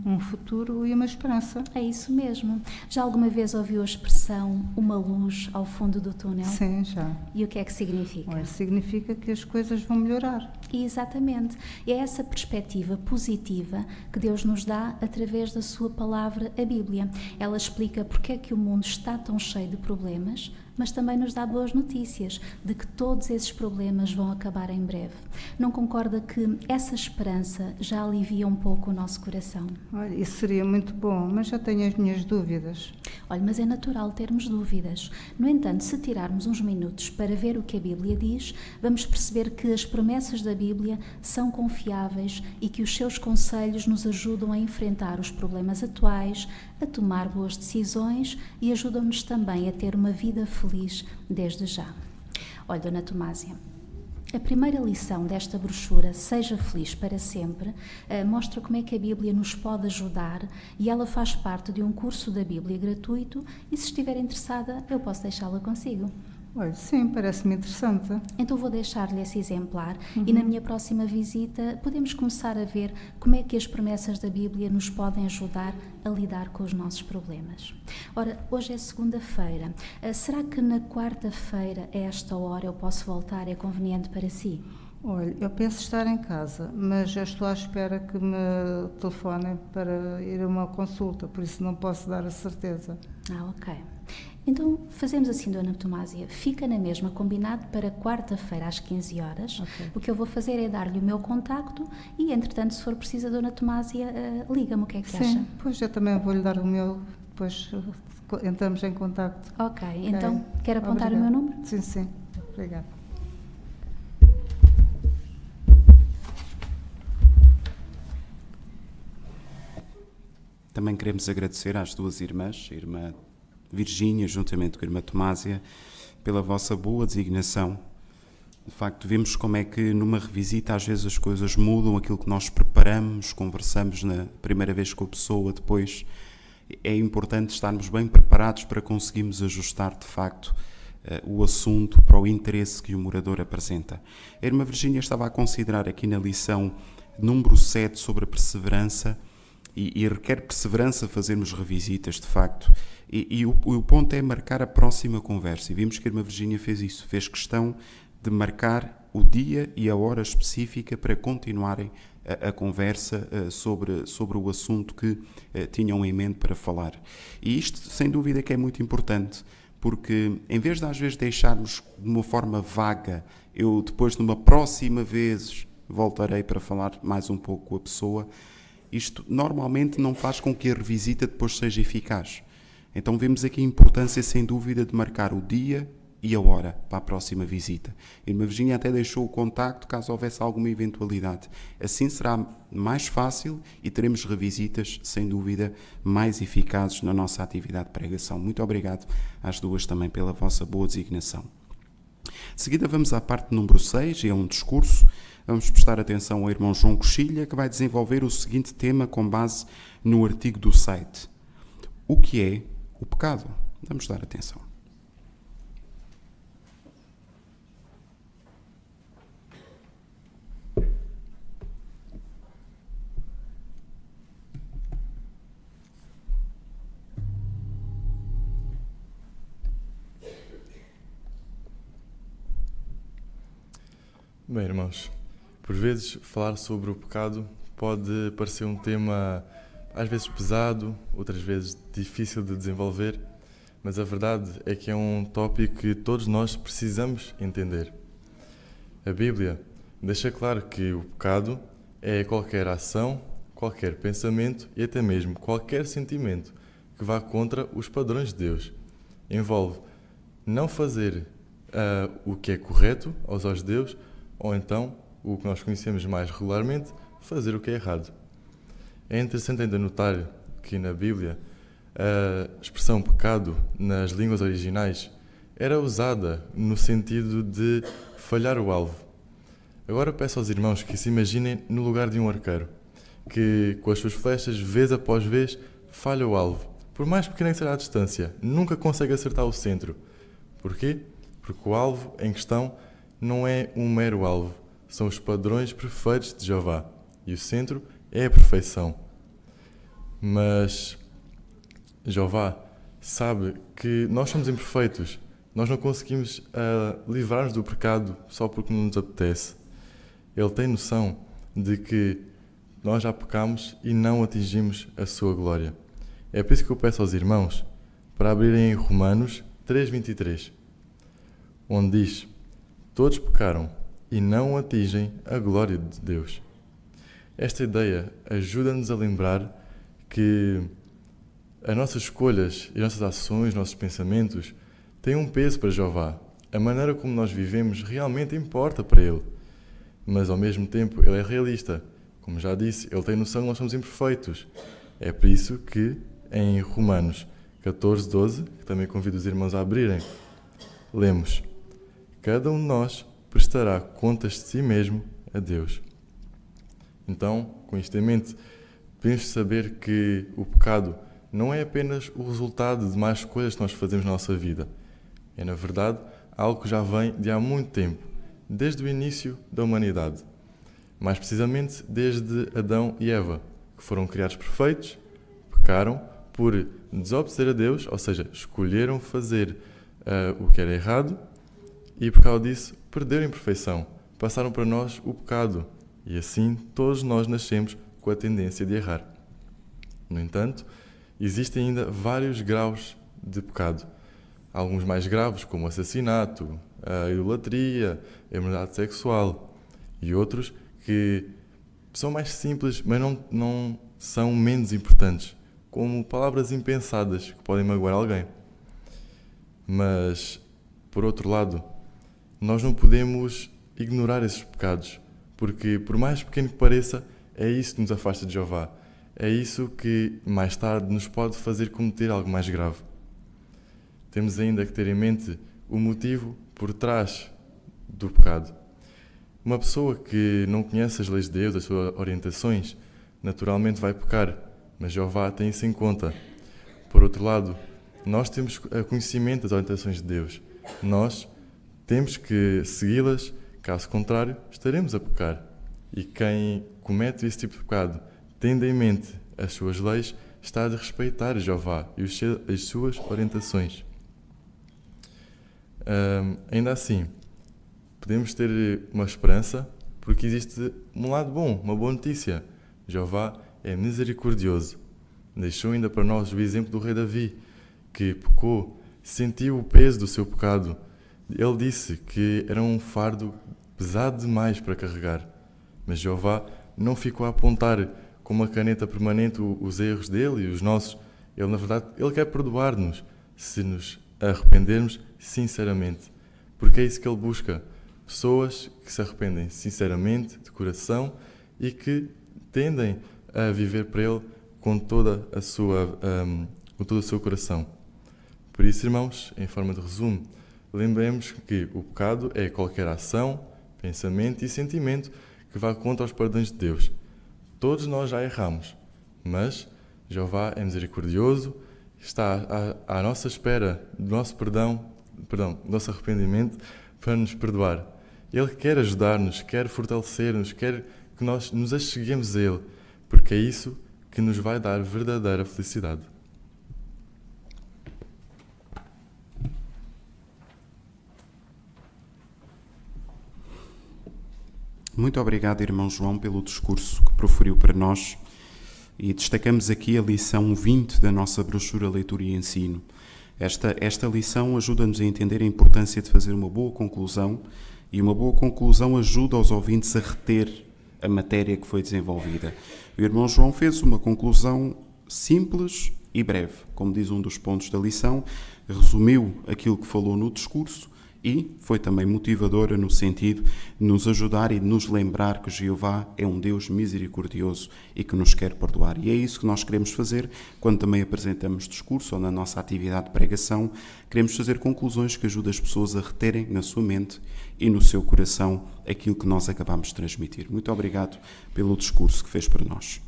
Um futuro e uma esperança. É isso mesmo. Já alguma vez ouviu a expressão uma luz ao fundo do túnel? Sim, já. E o que é que significa? Olha, significa que as coisas vão melhorar. Exatamente. É essa perspectiva positiva que Deus nos dá através da sua palavra, a Bíblia. Ela explica porque é que o mundo está tão cheio de problemas, mas também nos dá boas notícias de que todos esses problemas vão acabar em breve. Não concorda que essa esperança já alivia um pouco o nosso coração? Olha, isso seria muito bom, mas já tenho as minhas dúvidas. Olha, mas é natural termos dúvidas. No entanto, se tirarmos uns minutos para ver o que a Bíblia diz, vamos perceber que as promessas da Bíblia são confiáveis e que os seus conselhos nos ajudam a enfrentar os problemas atuais, a tomar boas decisões e ajudam-nos também a ter uma vida feliz desde já. Olha, Dona Tomásia, a primeira lição desta brochura, Seja Feliz para Sempre, mostra como é que a Bíblia nos pode ajudar e ela faz parte de um curso da Bíblia gratuito e se estiver interessada, eu posso deixá-la consigo. Olha, sim, parece-me interessante. Então vou deixar-lhe esse exemplar e na minha próxima visita podemos começar a ver como é que as promessas da Bíblia nos podem ajudar a lidar com os nossos problemas. Ora, hoje é segunda-feira. Será que na quarta-feira, a esta hora, eu posso voltar? É conveniente para si? Olha, eu penso estar em casa, mas já estou à espera que me telefonem para ir a uma consulta, por isso não posso dar a certeza. Ok. Então, fazemos assim, Dona Tomásia. Fica na mesma, combinado para quarta-feira às 15 horas. Okay. O que eu vou fazer é dar-lhe o meu contacto e, entretanto, se for preciso, a Dona Tomásia, liga-me. O que é que acha? Sim, pois eu também vou-lhe dar o meu, depois entramos em contacto. Ok, então, quer apontar Obrigada. o meu número? Sim, sim. Obrigada. Também queremos agradecer às duas irmãs, a irmã Virgínia, juntamente com a irmã Tomásia, pela vossa boa designação. De facto, vemos como é que numa revisita às vezes as coisas mudam, aquilo que nós preparamos, conversamos na primeira vez com a pessoa, depois é importante estarmos bem preparados para conseguirmos ajustar de facto o assunto para o interesse que o morador apresenta. A irmã Virgínia estava a considerar aqui na lição número 7 sobre a perseverança, e requer perseverança fazermos revisitas, de facto. E o ponto é marcar a próxima conversa. E vimos que a irmã Virgínia fez isso. Fez questão de marcar o dia e a hora específica para continuarem a conversa sobre o assunto que tinham em mente para falar. E isto, sem dúvida, que é muito importante, porque em vez de às vezes deixarmos de uma forma vaga, eu depois, numa próxima vez, voltarei para falar mais um pouco com a pessoa, isto normalmente não faz com que a revisita depois seja eficaz. Então vemos aqui a importância, sem dúvida, de marcar o dia e a hora para a próxima visita. A irmã Virgínia até deixou o contacto caso houvesse alguma eventualidade. Assim será mais fácil e teremos revisitas, sem dúvida, mais eficazes na nossa atividade de pregação. Muito obrigado às duas também pela vossa boa designação. De seguida vamos à parte número 6, e é um discurso. Vamos prestar atenção ao irmão João Coxilha, que vai desenvolver o seguinte tema com base no artigo do site. O que é o pecado? Vamos dar atenção. Bem, irmãos, por vezes falar sobre o pecado pode parecer um tema às vezes pesado, outras vezes difícil de desenvolver, mas a verdade é que é um tópico que todos nós precisamos entender. A Bíblia deixa claro que o pecado é qualquer ação, qualquer pensamento e até mesmo qualquer sentimento que vá contra os padrões de Deus. Envolve não fazer o que é correto aos olhos de Deus, ou então, o que nós conhecemos mais regularmente, fazer o que é errado. É interessante ainda notar que na Bíblia a expressão pecado nas línguas originais era usada no sentido de falhar o alvo. Agora peço aos irmãos que se imaginem no lugar de um arqueiro, que com as suas flechas, vez após vez, falha o alvo. Por mais pequena que seja a distância, nunca consegue acertar o centro. Porquê? Porque o alvo em questão não é um mero alvo, são os padrões perfeitos de Jeová, e o centro é a perfeição. Mas Jeová sabe que nós somos imperfeitos, nós não conseguimos livrar-nos do pecado só porque não nos apetece. Ele tem noção de que nós já pecamos e não atingimos a sua glória. É por isso que eu peço aos irmãos para abrirem em Romanos 3:23, onde diz: todos pecaram e não atingem a glória de Deus. Esta ideia ajuda-nos a lembrar que as nossas escolhas e as nossas ações, nossos pensamentos, têm um peso para Jeová. A maneira como nós vivemos realmente importa para Ele. Mas, ao mesmo tempo, Ele é realista. Como já disse, Ele tem noção que nós somos imperfeitos. É por isso que, em Romanos 14:12, que também convido os irmãos a abrirem, lemos: cada um de nós prestará contas de si mesmo a Deus. Então, com isto em mente, podemos saber que o pecado não é apenas o resultado de más coisas que nós fazemos na nossa vida. É, na verdade, algo que já vem de há muito tempo, desde o início da humanidade. Mais precisamente, desde Adão e Eva, que foram criados perfeitos, pecaram por desobedecer a Deus, ou seja, escolheram fazer o que era errado e, por causa disso, perderam a perfeição. Passaram para nós o pecado e, assim, todos nós nascemos com a tendência de errar. No entanto, existem ainda vários graus de pecado. Alguns mais graves, como o assassinato, a idolatria, a imoralidade sexual, e outros que são mais simples, mas não são menos importantes, como palavras impensadas que podem magoar alguém. Mas, por outro lado, nós não podemos ignorar esses pecados, porque, por mais pequeno que pareça, é isso que nos afasta de Jeová. É isso que, mais tarde, nos pode fazer cometer algo mais grave. Temos ainda que ter em mente o motivo por trás do pecado. Uma pessoa que não conhece as leis de Deus, as suas orientações, naturalmente vai pecar, mas Jeová tem isso em conta. Por outro lado, nós temos conhecimento das orientações de Deus. Nós temos que segui-las, caso contrário, estaremos a pecar. E quem comete esse tipo de pecado, tendo em mente as suas leis, está a respeitar Jeová e as suas orientações. Ainda assim, podemos ter uma esperança, porque existe um lado bom, uma boa notícia. Jeová é misericordioso. Deixou ainda para nós o exemplo do rei Davi, que pecou, sentiu o peso do seu pecado. Ele disse que era um fardo pesado demais para carregar. Mas Jeová não ficou a apontar com uma caneta permanente os erros dele e os nossos. Ele, na verdade, ele quer perdoar-nos se nos arrependermos sinceramente. Porque é isso que ele busca. Pessoas que se arrependem sinceramente, de coração, e que tendem a viver para ele com todo o seu coração. Por isso, irmãos, em forma de resumo, lembremos que o pecado é qualquer ação, pensamento e sentimento que vá contra os padrões de Deus. Todos nós já erramos, mas Jeová é misericordioso, está à nossa espera do nosso do nosso arrependimento para nos perdoar. Ele quer ajudar-nos, quer fortalecer-nos, quer que nós nos acheguemos a Ele, porque é isso que nos vai dar verdadeira felicidade. Muito obrigado, irmão João, pelo discurso que proferiu para nós, e destacamos aqui a lição 20 da nossa brochura Leitura e Ensino. Esta lição ajuda-nos a entender a importância de fazer uma boa conclusão, e uma boa conclusão ajuda os ouvintes a reter a matéria que foi desenvolvida. O irmão João fez uma conclusão simples e breve, como diz um dos pontos da lição, resumiu aquilo que falou no discurso e foi também motivadora no sentido de nos ajudar e de nos lembrar que Jeová é um Deus misericordioso e que nos quer perdoar. E é isso que nós queremos fazer quando também apresentamos discurso ou na nossa atividade de pregação. Queremos fazer conclusões que ajudem as pessoas a reterem na sua mente e no seu coração aquilo que nós acabamos de transmitir. Muito obrigado pelo discurso que fez para nós.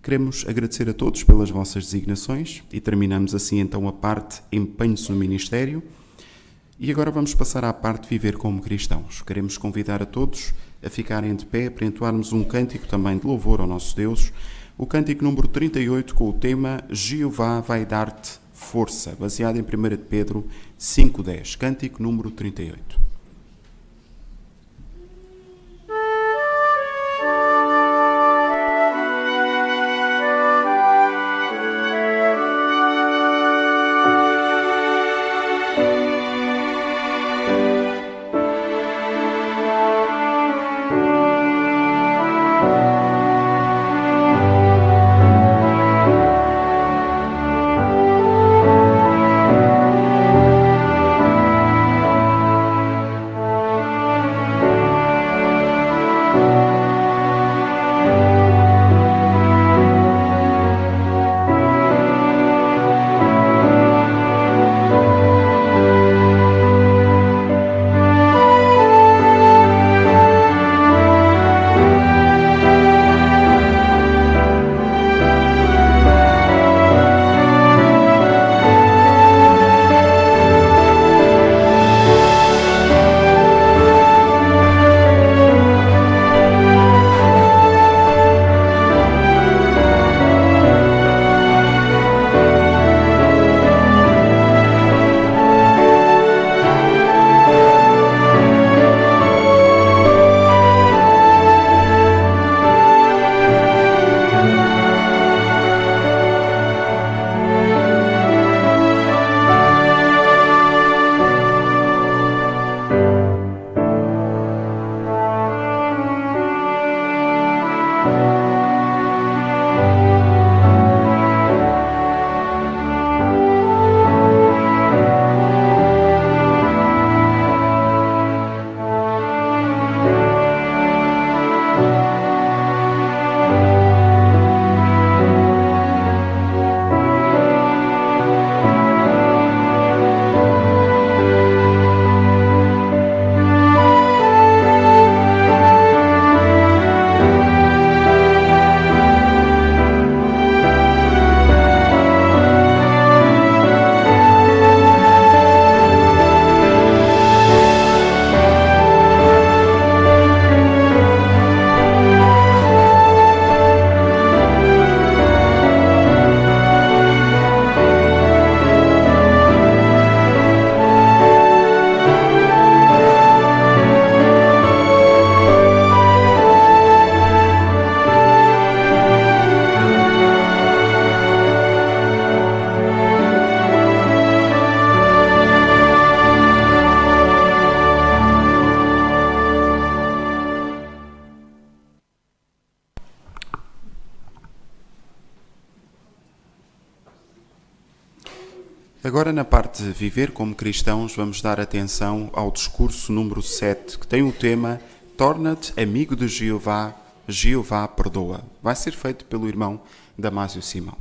Queremos agradecer a todos pelas vossas designações e terminamos assim então a parte Empenho-se no Ministério. E agora vamos passar à parte de Viver como Cristãos. Queremos convidar a todos a ficarem de pé para entoarmos um cântico também de louvor ao nosso Deus, o cântico número 38 com o tema Jeová vai dar-te força, baseado em 1 Pedro 5:10, cântico número 38. Agora, na parte de viver como cristãos, vamos dar atenção ao discurso número 7, que tem o tema Torna-te amigo de Jeová, Jeová perdoa. Vai ser feito pelo irmão Damásio Simão.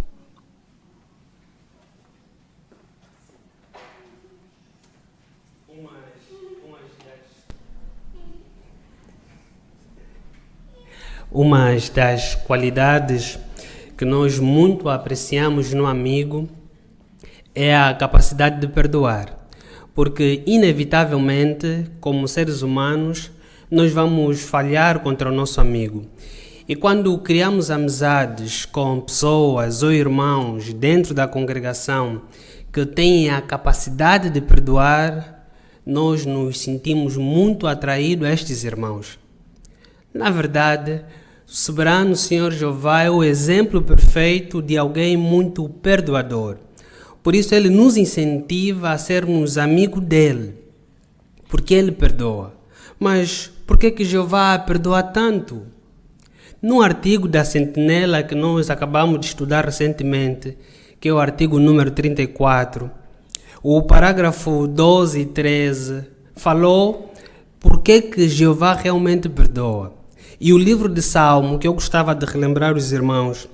Uma das qualidades que nós muito apreciamos no amigo é a capacidade de perdoar, porque inevitavelmente, como seres humanos, nós vamos falhar contra o nosso amigo. E quando criamos amizades com pessoas ou irmãos dentro da congregação que têm a capacidade de perdoar, nós nos sentimos muito atraídos a estes irmãos. Na verdade, o soberano Senhor Jeová é o exemplo perfeito de alguém muito perdoador. Por isso ele nos incentiva a sermos amigos dele, porque ele perdoa. Mas por que Jeová perdoa tanto? No artigo da Sentinela que nós acabamos de estudar recentemente, que é o artigo número 34, o parágrafo 12 e 13 falou por que Jeová realmente perdoa. E o livro de Salmo, que eu gostava de relembrar os irmãos,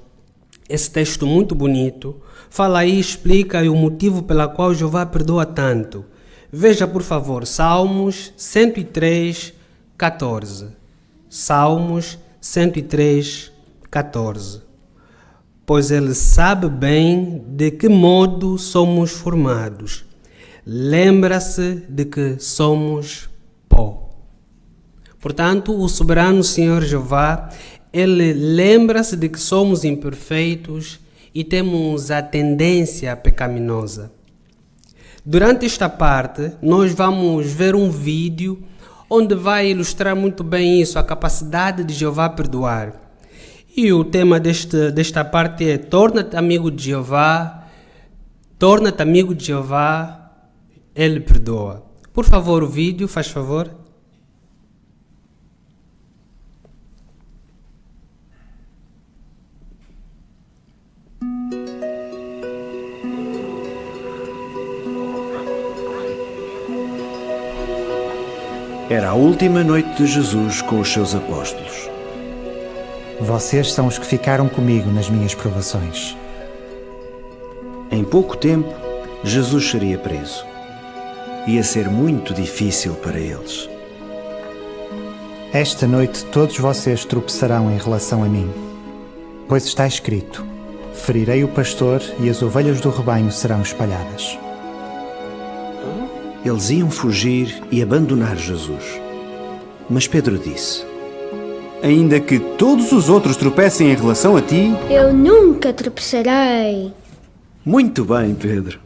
esse texto muito bonito, fala aí e explica o motivo pela qual Jeová perdoa tanto. Veja, por favor, Salmos 103, 14. Salmos 103, 14. Pois ele sabe bem de que modo somos formados. Lembra-se de que somos pó. Portanto, o soberano Senhor Jeová, ele lembra-se de que somos imperfeitos e temos a tendência pecaminosa. Durante esta parte, nós vamos ver um vídeo onde vai ilustrar muito bem isso, a capacidade de Jeová perdoar. E o tema desta parte é Torna-te amigo de Jeová, torna-te amigo de Jeová, ele perdoa. Por favor, o vídeo, faz favor. Era a última noite de Jesus com os seus apóstolos. Vocês são os que ficaram comigo nas minhas provações. Em pouco tempo, Jesus seria preso. Ia ser muito difícil para eles. Esta noite todos vocês tropeçarão em relação a mim, pois está escrito: ferirei o pastor e as ovelhas do rebanho serão espalhadas. Eles iam fugir e abandonar Jesus. Mas Pedro disse: ainda que todos os outros tropecem em relação a ti, eu nunca tropeçarei. Muito bem, Pedro.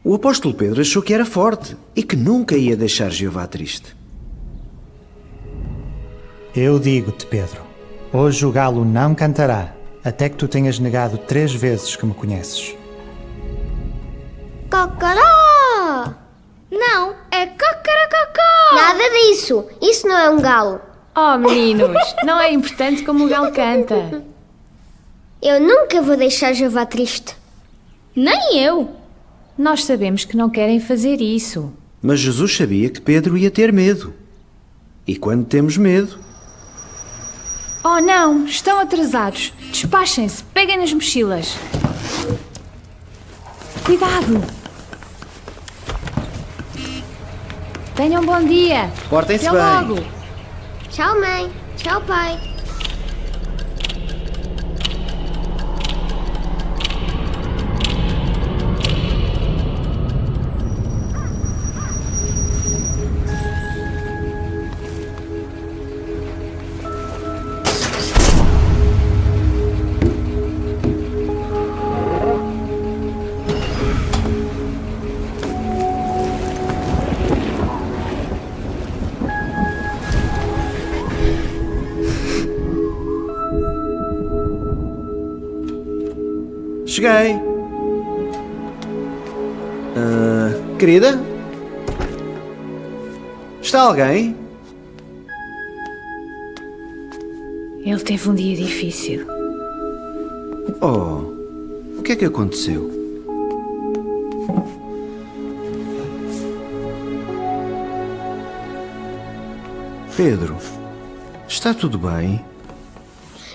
O apóstolo Pedro achou que era forte e que nunca ia deixar Jeová triste. Eu digo-te, Pedro, hoje o galo não cantará, até que tu tenhas negado 3 vezes que me conheces. Cocoró! Não, é cocorococó! Nada disso! Isso não é um galo. Oh, meninos, não é importante como o galo canta. Eu nunca vou deixar Jeová triste. Nem eu. Nós sabemos que não querem fazer isso. Mas Jesus sabia que Pedro ia ter medo. E quando temos medo... Oh, não, estão atrasados. Despachem-se, peguem nas mochilas. Cuidado! Tenham um bom dia. Portem-se bem. Até logo. Tchau, mãe. Tchau, pai. Cheguei. Querida? Está alguém? Ele teve um dia difícil. Oh, o que é que aconteceu? Pedro, está tudo bem?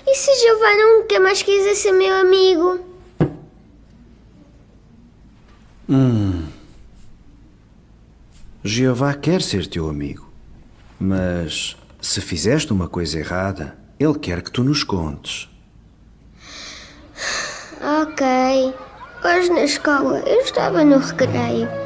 E se Jeová nunca mais quiser ser meu amigo? Jeová quer ser teu amigo, mas se fizeste uma coisa errada, Ele quer que tu nos contes. Ok. Hoje na escola eu estava no recreio.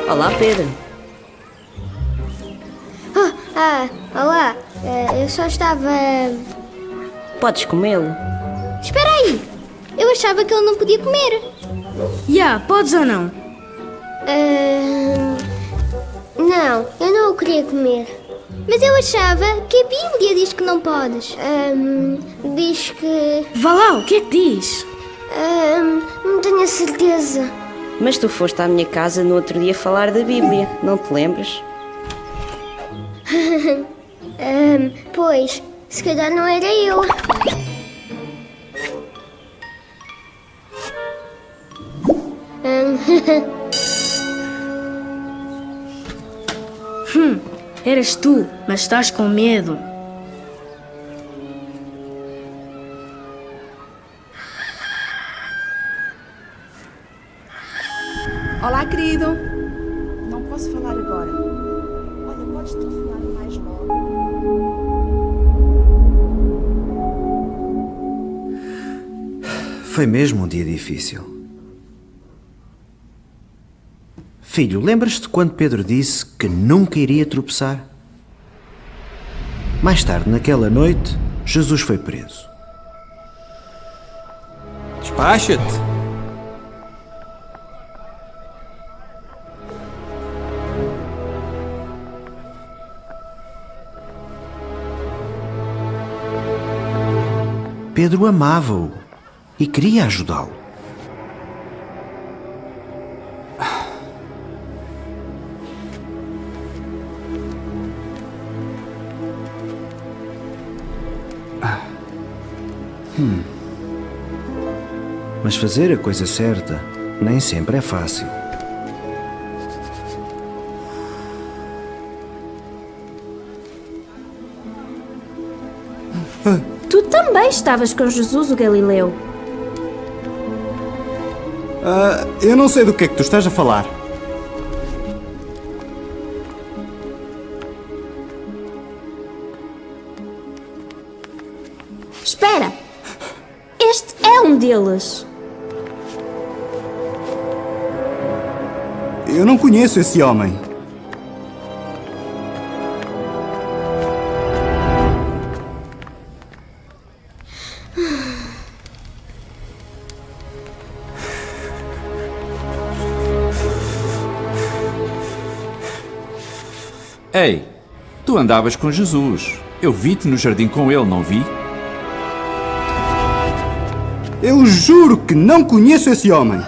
Olá, Pedro. Olá. Eu só estava... Podes comê-lo? Espera aí. Eu achava que ele não podia comer. Podes ou não? Não, eu não o queria comer. Mas eu achava que a Bíblia diz que não podes. Diz que... Vá lá, o que é que diz? Não tenho a certeza. Mas tu foste à minha casa no outro dia falar da Bíblia, não te lembras? Pois, se calhar não era eu. Eras tu, mas estás com medo. Olá, querido. Não posso falar agora. Olha, podes telefonar mais logo. Foi mesmo um dia difícil. Filho, lembras-te quando Pedro disse que nunca iria tropeçar? Mais tarde, naquela noite, Jesus foi preso. Despacha-te! Pedro amava-o e queria ajudá-lo. Mas fazer a coisa certa nem sempre é fácil. Tu também estavas com Jesus, o Galileu. Eu não sei do que é que tu estás a falar. Espera! Este é um deles. Eu não conheço esse homem. Ei, tu andavas com Jesus. Eu vi-te no jardim com ele, não vi? Eu juro que não conheço esse homem.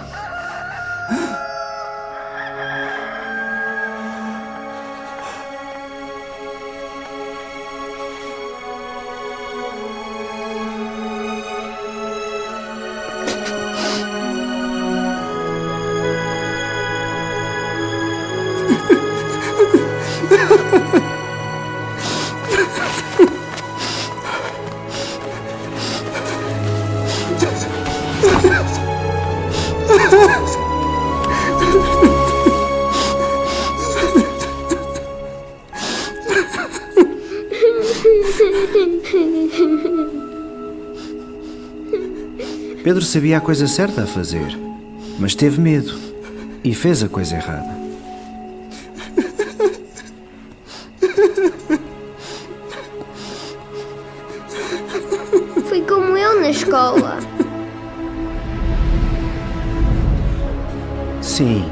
Pedro sabia a coisa certa a fazer, mas teve medo e fez a coisa errada. Foi escola. Sim.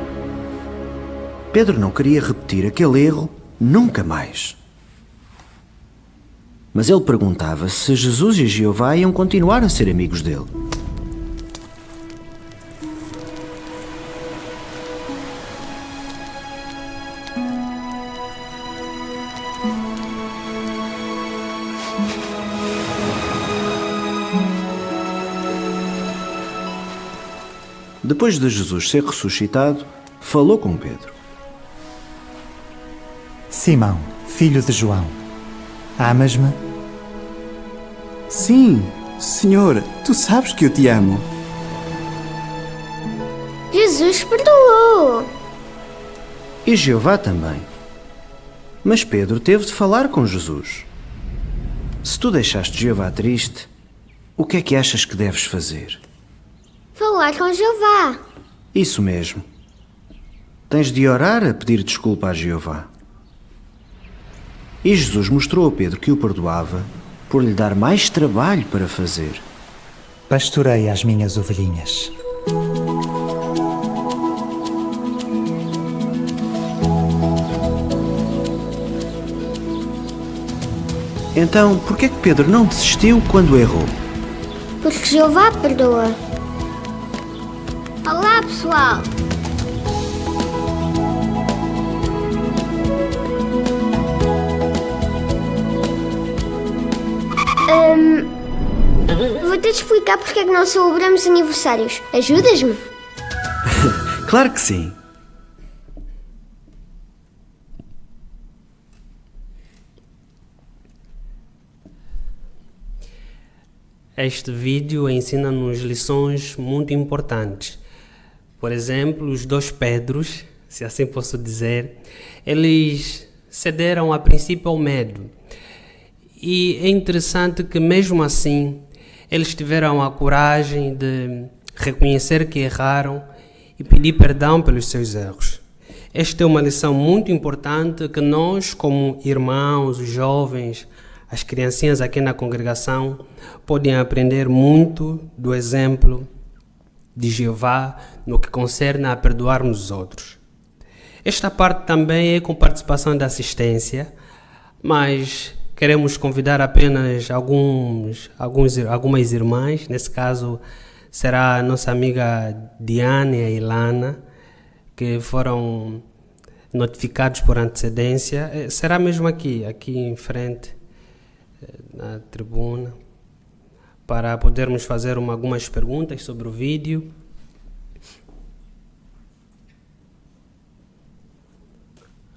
Pedro não queria repetir aquele erro nunca mais. Mas ele perguntava se Jesus e Jeová iam continuar a ser amigos dele. Depois de Jesus ser ressuscitado, falou com Pedro. Simão, filho de João, amas-me? Sim, Senhor, tu sabes que eu te amo. Jesus perdoou. E Jeová também. Mas Pedro teve de falar com Jesus. Se tu deixaste Jeová triste, o que é que achas que deves fazer? Falar com Jeová. Isso mesmo. Tens de orar a pedir desculpa a Jeová. E Jesus mostrou a Pedro que o perdoava por lhe dar mais trabalho para fazer. Pastorei as minhas ovelhinhas. Então, por que é que Pedro não desistiu quando errou? Porque Jeová perdoa. Olá, pessoal! Vou ter de explicar porque é que não celebramos aniversários. Ajudas-me? Claro que sim. Este vídeo ensina-nos lições muito importantes. Por exemplo, os 2 Pedros, se assim posso dizer, eles cederam a princípio ao medo. E é interessante que mesmo assim, eles tiveram a coragem de reconhecer que erraram e pedir perdão pelos seus erros. Esta é uma lição muito importante que nós, como irmãos, os jovens, as criancinhas aqui na congregação, podem aprender muito do exemplo de Jeová no que concerne a perdoarmos os outros. Esta parte também é com participação da assistência, mas queremos convidar apenas algumas irmãs, nesse caso será a nossa amiga Diana e a Ilana, que foram notificados por antecedência. Será mesmo aqui em frente, na tribuna, para podermos fazer algumas perguntas sobre o vídeo.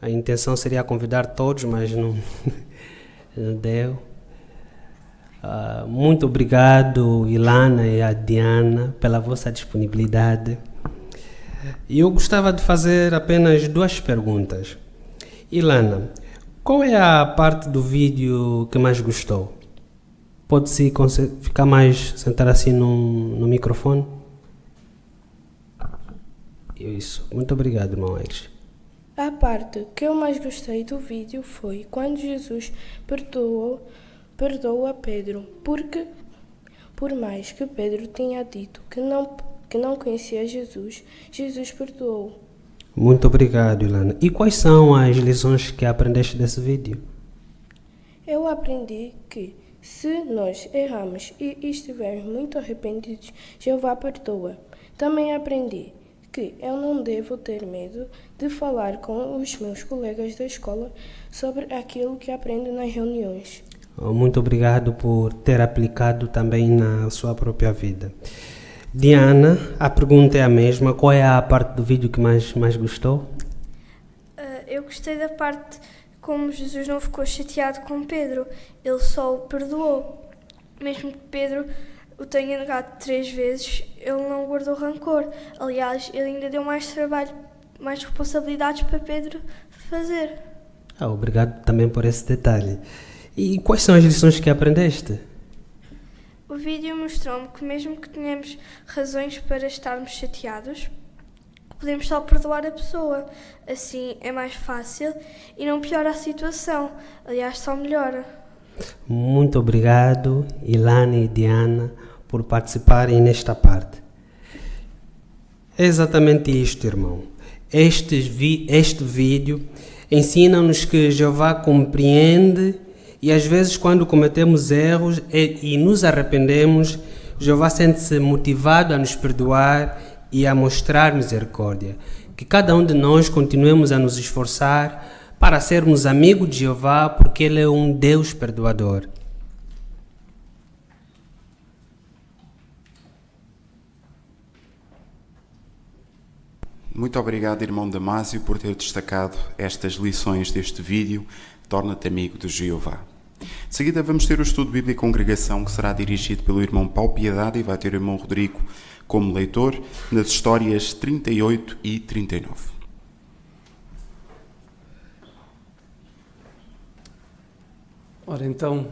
A intenção seria convidar todos, mas não deu. Muito obrigado, Ilana e a Diana, pela vossa disponibilidade. E eu gostava de fazer apenas 2 perguntas. Ilana, qual é a parte do vídeo que mais gostou? Pode-se ficar mais, sentar assim no microfone? Isso. Muito obrigado, irmão Aires. A parte que eu mais gostei do vídeo foi quando Jesus perdoou a Pedro, porque por mais que Pedro tinha dito que não conhecia Jesus, Jesus perdoou. Muito obrigado, Ilana. E quais são as lições que aprendeste desse vídeo? Eu aprendi que se nós erramos e estivermos muito arrependidos, Jeová perdoa. Também aprendi que eu não devo ter medo de falar com os meus colegas da escola sobre aquilo que aprendo nas reuniões. Muito obrigado por ter aplicado também na sua própria vida. Diana, a pergunta é a mesma. Qual é a parte do vídeo que mais gostou? Eu gostei da parte como Jesus não ficou chateado com Pedro. Ele só o perdoou. Mesmo que Pedro o tenha negado 3 vezes, ele não guardou rancor. Aliás, ele ainda deu mais trabalho, mais responsabilidades para Pedro fazer. Obrigado também por esse detalhe. E quais são as lições que aprendeste? O vídeo mostrou-me que mesmo que tenhamos razões para estarmos chateados, podemos só perdoar a pessoa. Assim é mais fácil e não piora a situação. Aliás, só melhora. Muito obrigado, Ilana e Diana, por participarem nesta parte. É exatamente isto, irmão. Este vídeo ensina-nos que Jeová compreende e às vezes quando cometemos erros e nos arrependemos, Jeová sente-se motivado a nos perdoar e a mostrar misericórdia. Que cada um de nós continuemos a nos esforçar para sermos amigos de Jeová, porque Ele é um Deus perdoador. Muito obrigado, irmão Damásio, por ter destacado estas lições deste vídeo. Torna-te amigo de Jeová. De seguida vamos ter o estudo bíblico Congregação, que será dirigido pelo irmão Paulo Piedade e vai ter o irmão Rodrigo como leitor, nas histórias 38 e 39. Ora, então,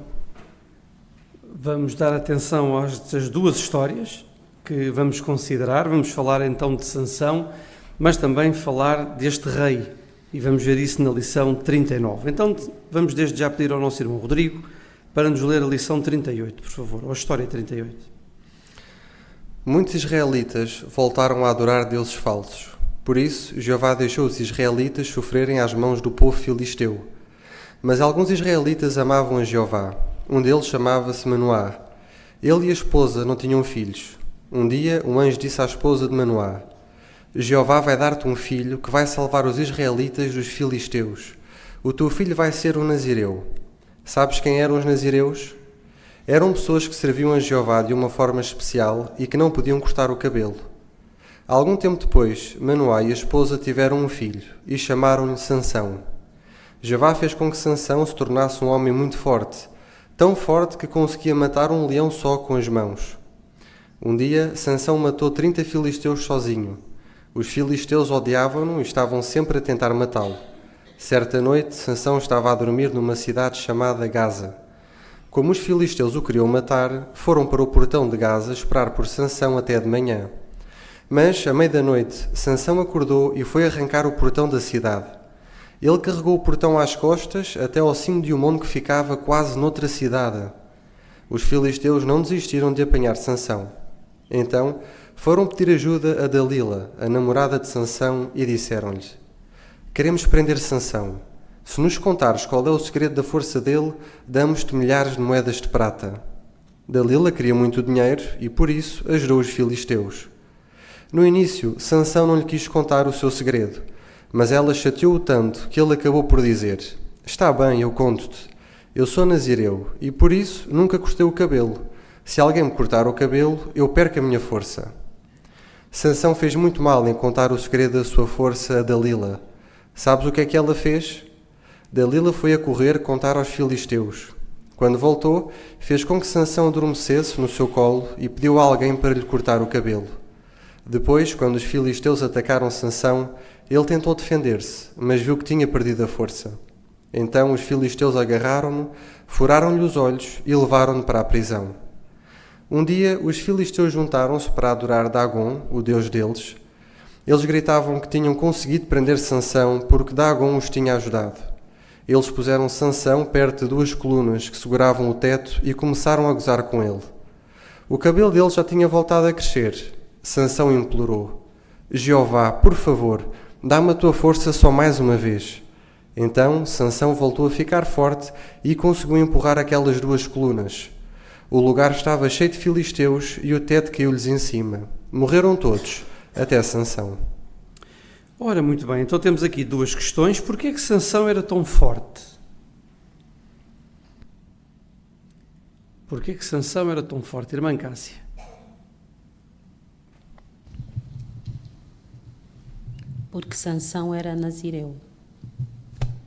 vamos dar atenção a estas duas histórias que vamos considerar. Vamos falar então de Sansão, mas também falar deste rei. E vamos ver isso na lição 39. Então, vamos desde já pedir ao nosso irmão Rodrigo para nos ler a lição 38, por favor, ou a história 38. Muitos israelitas voltaram a adorar deuses falsos. Por isso, Jeová deixou os israelitas sofrerem às mãos do povo filisteu. Mas alguns israelitas amavam a Jeová. Um deles chamava-se Manoá. Ele e a esposa não tinham filhos. Um dia, um anjo disse à esposa de Manoá: Jeová vai dar-te um filho que vai salvar os israelitas dos filisteus. O teu filho vai ser um nazireu. Sabes quem eram os nazireus? Eram pessoas que serviam a Jeová de uma forma especial e que não podiam cortar o cabelo. Algum tempo depois, Manoá e a esposa tiveram um filho e chamaram-lhe Sansão. Jeová fez com que Sansão se tornasse um homem muito forte, tão forte que conseguia matar um leão só com as mãos. Um dia, Sansão matou 30 filisteus sozinho. Os filisteus odiavam-no e estavam sempre a tentar matá-lo. Certa noite, Sansão estava a dormir numa cidade chamada Gaza. Como os filisteus o queriam matar, foram para o portão de Gaza esperar por Sansão até de manhã. Mas, à meia da noite, Sansão acordou e foi arrancar o portão da cidade. Ele carregou o portão às costas até ao cimo de um monte que ficava quase noutra cidade. Os filisteus não desistiram de apanhar Sansão. Então, foram pedir ajuda a Dalila, a namorada de Sansão, e disseram-lhe: Queremos prender Sansão. Se nos contares qual é o segredo da força dele, damos-te milhares de moedas de prata. Dalila queria muito dinheiro e, por isso, ajudou os filisteus. No início, Sansão não lhe quis contar o seu segredo, mas ela chateou-o tanto que ele acabou por dizer: Está bem, eu conto-te. Eu sou nazireu e, por isso, nunca cortei o cabelo. Se alguém me cortar o cabelo, eu perco a minha força. Sansão fez muito mal em contar o segredo da sua força a Dalila. Sabes o que é que ela fez? Dalila foi a correr contar aos filisteus. Quando voltou, fez com que Sansão adormecesse no seu colo e pediu a alguém para lhe cortar o cabelo. Depois, quando os filisteus atacaram Sansão, ele tentou defender-se, mas viu que tinha perdido a força. Então os filisteus agarraram-no, furaram-lhe os olhos e levaram-no para a prisão. Um dia, os filisteus juntaram-se para adorar Dagon, o deus deles. Eles gritavam que tinham conseguido prender Sansão porque Dagon os tinha ajudado. Eles puseram Sansão perto de duas colunas que seguravam o teto e começaram a gozar com ele. O cabelo dele já tinha voltado a crescer. Sansão implorou: Jeová, por favor, dá-me a tua força só mais uma vez. Então Sansão voltou a ficar forte e conseguiu empurrar aquelas duas colunas. O lugar estava cheio de filisteus e o teto caiu-lhes em cima. Morreram todos, até Sansão. Ora, muito bem, então temos aqui duas questões. Porquê é que Sansão era tão forte? Porquê é que Sansão era tão forte? Irmã Cássia. Porque Sansão era nazireu.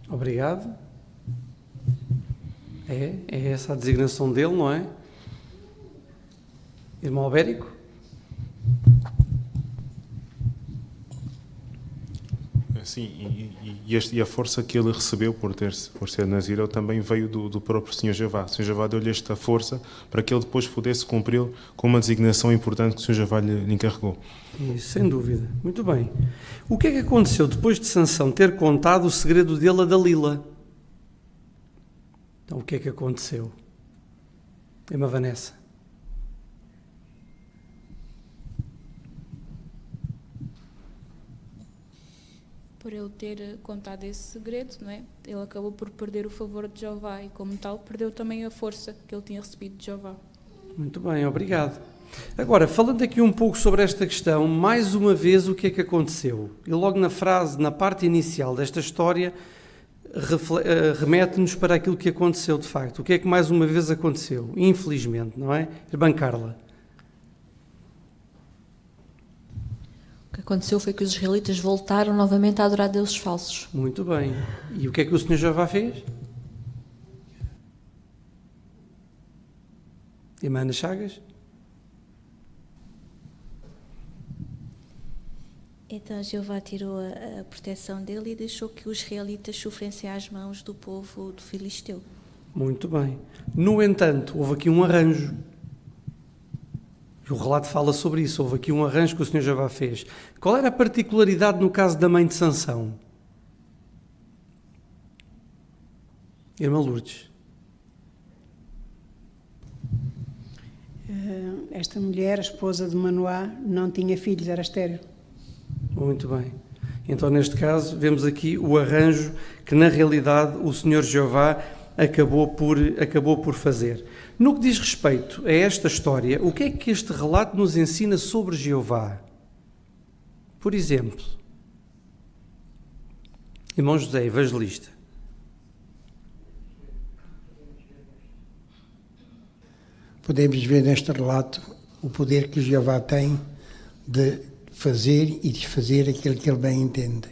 Obrigado. É essa a designação dele, não é? Irmão Albérico? Sim, e a força que ele recebeu por ser nazireu também veio do próprio Senhor Jeová. O Senhor Jeová deu-lhe esta força para que ele depois pudesse cumprir com uma designação importante que o Senhor Jeová lhe encarregou. Isso, sem dúvida. Muito bem. O que é que aconteceu depois de Sansão ter contado o segredo dele a Dalila? Então, o que é que aconteceu? Irmã Vanessa. por ele ter contado esse segredo, não é? Ele acabou por perder o favor de Jeová e, como tal, perdeu também a força que ele tinha recebido de Jeová. Muito bem, obrigado. Agora, falando aqui um pouco sobre esta questão, mais uma vez o que é que aconteceu? E logo na parte inicial desta história, remete-nos para aquilo que aconteceu de facto. O que é que mais uma vez aconteceu? Infelizmente, não é? Irmã Carla. O que aconteceu foi que os israelitas voltaram novamente a adorar deuses falsos. Muito bem. E o que é que o Senhor Jeová fez? Irmã Ana Chagas? Então Jeová tirou a proteção dele e deixou que os israelitas sofressem às mãos do povo do Filisteu. Muito bem. No entanto, houve aqui um arranjo. E o relato fala sobre isso. Houve aqui um arranjo que o Senhor Jeová fez. Qual era a particularidade no caso da mãe de Sansão? Irmã Lourdes. Esta mulher, a esposa de Manoá, não tinha filhos, era estéril. Muito bem. Então, neste caso, vemos aqui o arranjo que, na realidade, o Senhor Jeová acabou por fazer. No que diz respeito a esta história, o que é que este relato nos ensina sobre Jeová? Por exemplo, irmão José, evangelista. Podemos ver neste relato o poder que Jeová tem de fazer e desfazer aquilo que ele bem entende.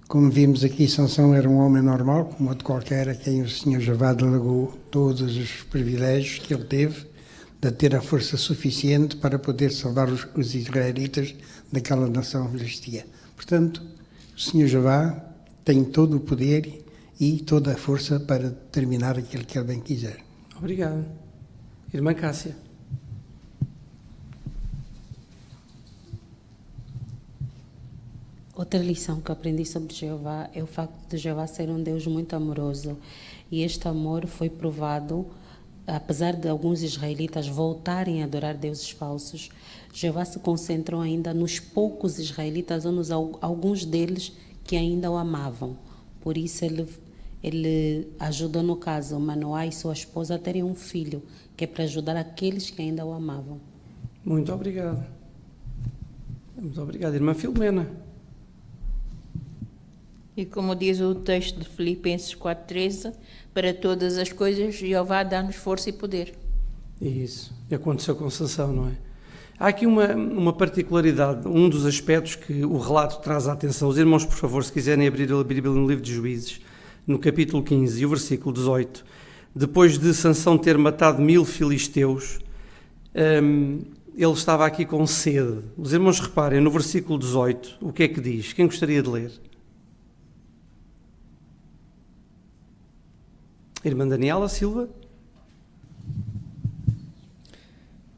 Como vimos aqui, Sansão era um homem normal, como outro qualquer, a quem o Senhor Jeová delegou todos os privilégios que ele teve, de ter a força suficiente para poder salvar os israelitas daquela nação filistia. Portanto, o Senhor Jeová tem todo o poder e toda a força para terminar aquilo que ele bem quiser. Obrigado. Irmã Cássia. Outra lição que aprendi sobre Jeová é o facto de Jeová ser um Deus muito amoroso. E este amor foi provado, apesar de alguns israelitas voltarem a adorar deuses falsos, Jeová se concentrou ainda nos poucos israelitas, ou nos alguns deles que ainda o amavam. Por isso ele ajudou, no caso, Manoá e sua esposa a terem um filho, que é para ajudar aqueles que ainda o amavam. Muito obrigado. Muito obrigado, irmã Filomena. E como diz o texto de Filipenses 4,13, para todas as coisas Jeová dá-nos força e poder. Isso. E aconteceu com Sansão, não é? Há aqui uma particularidade, um dos aspectos que o relato traz à atenção. Os irmãos, por favor, se quiserem abrir a Bíblia no livro de Juízes, no capítulo 15 e o versículo 18, depois de Sansão ter matado 1000 filisteus, ele estava aqui com sede. Os irmãos reparem, no versículo 18, o que é que diz? Quem gostaria de ler? Irmã Daniela Silva.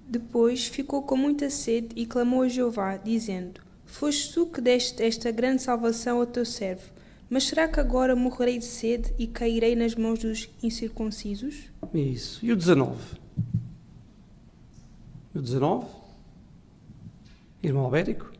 Depois ficou com muita sede e clamou a Jeová, dizendo: Foste tu que deste esta grande salvação ao teu servo, mas será que agora morrerei de sede e cairei nas mãos dos incircuncisos? Isso. E o 19? O 19? Irmão Albérico?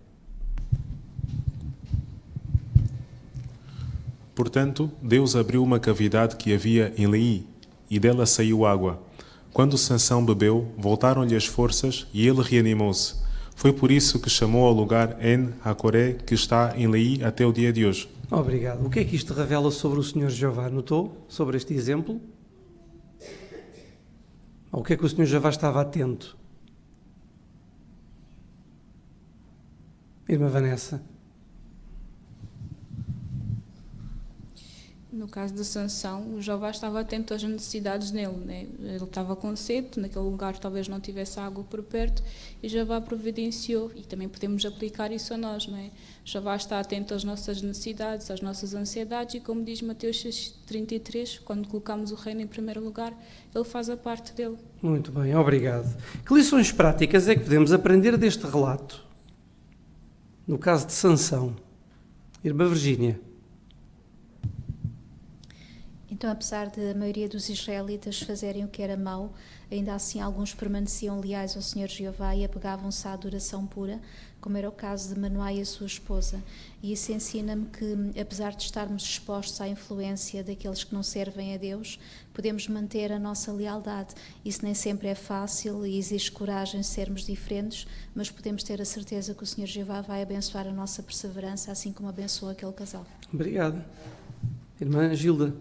Portanto, Deus abriu uma cavidade que havia em Leí, e dela saiu água. Quando Sansão bebeu, voltaram-lhe as forças, e ele reanimou-se. Foi por isso que chamou ao lugar En-Hacoré, que está em Leí até o dia de hoje. Obrigado. O que é que isto revela sobre o Senhor Jeová? Notou? Sobre este exemplo? Ao que é que o Senhor Jeová estava atento? Irmã Vanessa? No caso de Sansão, o Jeová estava atento às necessidades dele, né? Ele estava com sede, naquele lugar talvez não tivesse água por perto, e Jeová providenciou, e também podemos aplicar isso a nós, não é? Jeová está atento às nossas necessidades, às nossas ansiedades, e como diz Mateus 6,33, quando colocamos o reino em primeiro lugar, ele faz a parte dele. Muito bem, obrigado. Que lições práticas é que podemos aprender deste relato? No caso de Sansão. Irmã Virgínia. Então, apesar de a maioria dos israelitas fazerem o que era mau, ainda assim alguns permaneciam leais ao Senhor Jeová e apegavam-se à adoração pura, como era o caso de Manoá e a sua esposa. E isso ensina-me que, apesar de estarmos expostos à influência daqueles que não servem a Deus, podemos manter a nossa lealdade. Isso nem sempre é fácil e exige coragem sermos diferentes, mas podemos ter a certeza que o Senhor Jeová vai abençoar a nossa perseverança, assim como abençoou aquele casal. Obrigado. Irmã Gilda.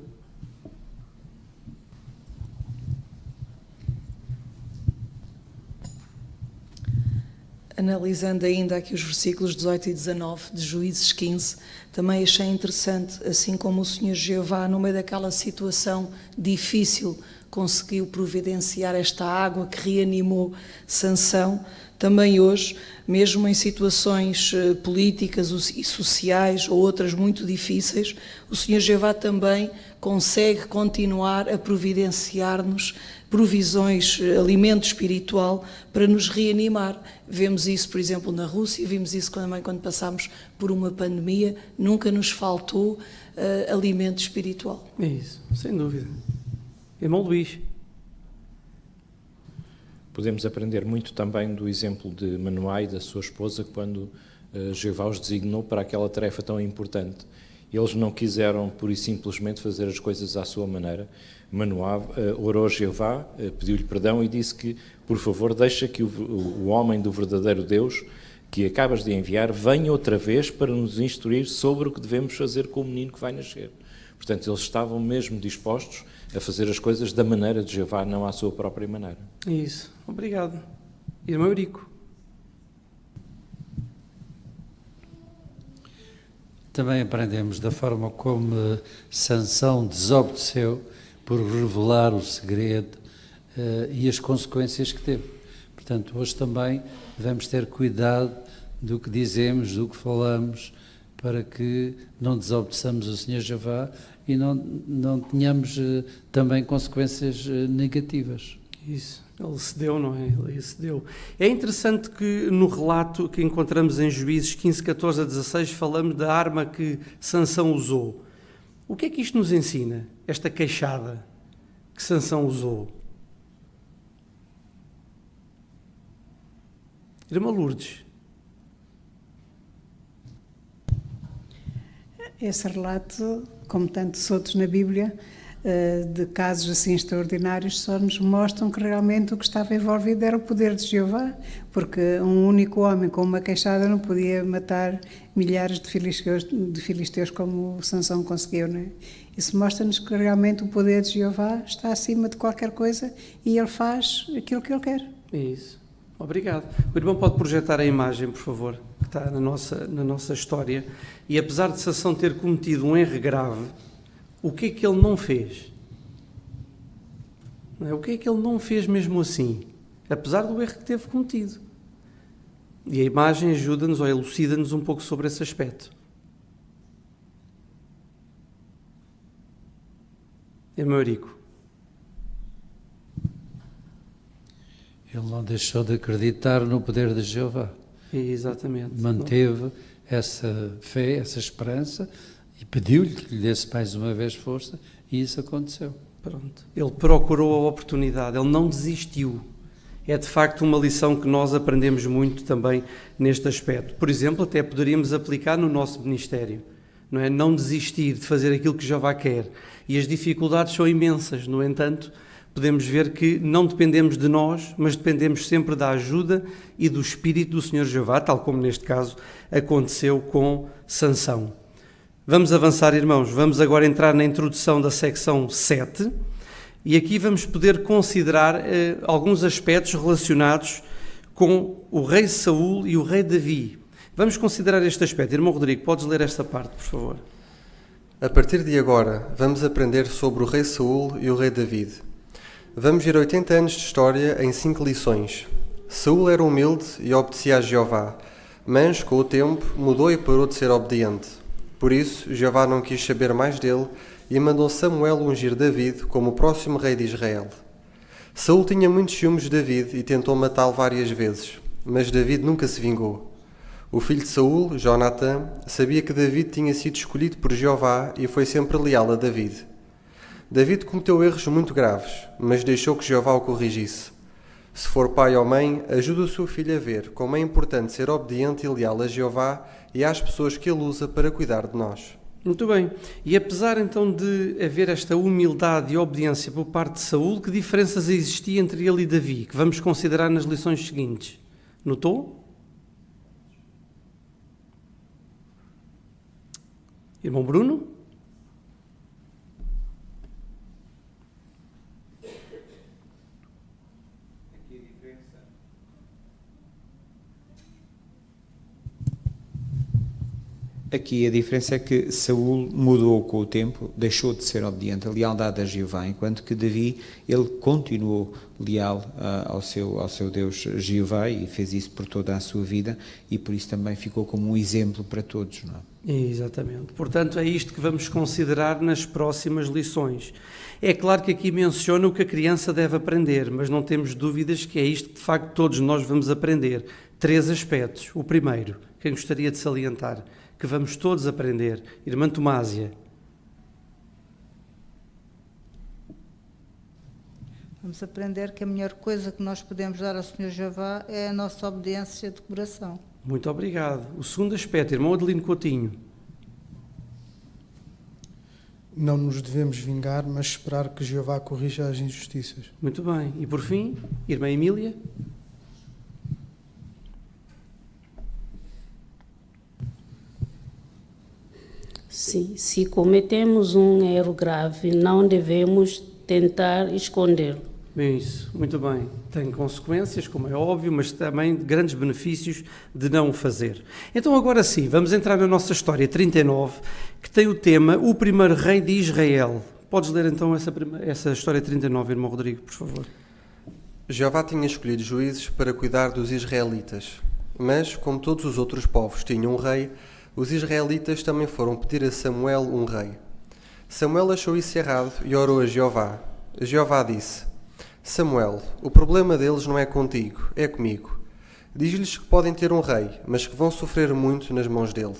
Analisando ainda aqui os versículos 18 e 19 de Juízes 15, também achei interessante, assim como o Senhor Jeová, no meio daquela situação difícil, conseguiu providenciar esta água que reanimou Sansão, também hoje, mesmo em situações políticas e sociais ou outras muito difíceis, o Senhor Jeová também consegue continuar a providenciar-nos provisões, alimento espiritual para nos reanimar. Vemos isso, por exemplo, na Rússia, vimos isso também quando passámos por uma pandemia, nunca nos faltou alimento espiritual. É isso, sem dúvida. Irmão Luís. Podemos aprender muito também do exemplo de Manoá e da sua esposa, quando Jeová os designou para aquela tarefa tão importante. Eles não quiseram, pura e simplesmente, fazer as coisas à sua maneira. Manoá orou a Jeová, pediu-lhe perdão e disse que, por favor, deixa que o homem do verdadeiro Deus, que acabas de enviar, venha outra vez para nos instruir sobre o que devemos fazer com o menino que vai nascer. Portanto, eles estavam mesmo dispostos a fazer as coisas da maneira de Jeová, não à sua própria maneira. Isso. Obrigado. Irmão Eurico. Também aprendemos da forma como Sansão desobedeceu por revelar o segredo e as consequências que teve. Portanto, hoje também devemos ter cuidado do que dizemos, do que falamos, para que não desobedeçamos o Senhor Jeová e não tenhamos também consequências negativas. Isso, ele cedeu, não é? Ele cedeu. É interessante que no relato que encontramos em Juízes 15, 14 a 16, falamos da arma que Sansão usou. O que é que isto nos ensina? Esta queixada que Sansão usou. Irmã Lourdes. Esse relato, como tantos outros na Bíblia, de casos assim extraordinários, só nos mostram que realmente o que estava envolvido era o poder de Jeová, porque um único homem com uma queixada não podia matar milhares de filisteus como Sansão conseguiu, não é? Isso mostra-nos que realmente o poder de Jeová está acima de qualquer coisa e ele faz aquilo que ele quer. Isso. Obrigado. O irmão pode projetar a imagem, por favor, que está na nossa história. E apesar de Sansão ter cometido um erro grave, o que é que ele não fez? O que é que ele não fez mesmo assim? Apesar do erro que teve cometido. E a imagem ajuda-nos ou elucida-nos um pouco sobre esse aspecto. Irmão Eurico. Ele não deixou de acreditar no poder de Jeová. Exatamente. Manteve essa fé, essa esperança e pediu-lhe que lhe desse mais uma vez força e isso aconteceu. Pronto. Ele procurou a oportunidade, ele não desistiu. É de facto uma lição que nós aprendemos muito também neste aspecto. Por exemplo, até poderíamos aplicar no nosso ministério. Não é? Não desistir de fazer aquilo que Jeová quer. E as dificuldades são imensas, no entanto, podemos ver que não dependemos de nós, mas dependemos sempre da ajuda e do Espírito do Senhor Jeová, tal como neste caso aconteceu com Sansão. Vamos avançar, irmãos, vamos agora entrar na introdução da secção 7 e aqui vamos poder considerar alguns aspectos relacionados com o rei Saul e o rei Davi. Vamos considerar este aspecto. Irmão Rodrigo, podes ler esta parte, por favor? A partir de agora, vamos aprender sobre o rei Saul e o rei David. Vamos ver 80 anos de história em 5 lições. Saul era humilde e obedecia a Jeová, mas, com o tempo, mudou e parou de ser obediente. Por isso, Jeová não quis saber mais dele e mandou Samuel ungir David como o próximo rei de Israel. Saul tinha muitos ciúmes de David e tentou matá-lo várias vezes, mas David nunca se vingou. O filho de Saul, Jonatã, sabia que David tinha sido escolhido por Jeová e foi sempre leal a David. David cometeu erros muito graves, mas deixou que Jeová o corrigisse. Se for pai ou mãe, ajude o seu filho a ver como é importante ser obediente e leal a Jeová e às pessoas que ele usa para cuidar de nós. Muito bem. E apesar então de haver esta humildade e obediência por parte de Saúl, que diferenças existiam entre ele e Davi, que vamos considerar nas lições seguintes? Notou? Irmão Bruno? Aqui a diferença é que Saúl mudou com o tempo, deixou de ser obediente, a lealdade a Jeová, enquanto que Davi, ele continuou leal ao seu Deus Jeová e fez isso por toda a sua vida e por isso também ficou como um exemplo para todos, não é? Exatamente. Portanto, é isto que vamos considerar nas próximas lições. É claro que aqui menciona o que a criança deve aprender, mas não temos dúvidas que é isto que de facto todos nós vamos aprender. 3 aspectos. O primeiro, quem gostaria de salientar, que vamos todos aprender. Irmã Tomásia. Vamos aprender que a melhor coisa que nós podemos dar ao Senhor Jeová é a nossa obediência de coração. Muito obrigado. O segundo aspecto, irmão Adelino Coutinho. Não nos devemos vingar, mas esperar que Jeová corrija as injustiças. Muito bem. E por fim, irmã Emília. Sim, se cometemos um erro grave, não devemos tentar escondê-lo. Isso, muito bem. Tem consequências, como é óbvio, mas também grandes benefícios de não o fazer. Então agora sim, vamos entrar na nossa história 39, que tem o tema O Primeiro Rei de Israel. Podes ler então essa história 39, irmão Rodrigo, por favor. Jeová tinha escolhido juízes para cuidar dos israelitas, mas, como todos os outros povos tinham um rei, os israelitas também foram pedir a Samuel um rei. Samuel achou isso errado e orou a Jeová. Jeová disse: Samuel, o problema deles não é contigo, é comigo. Diz-lhes que podem ter um rei, mas que vão sofrer muito nas mãos dele.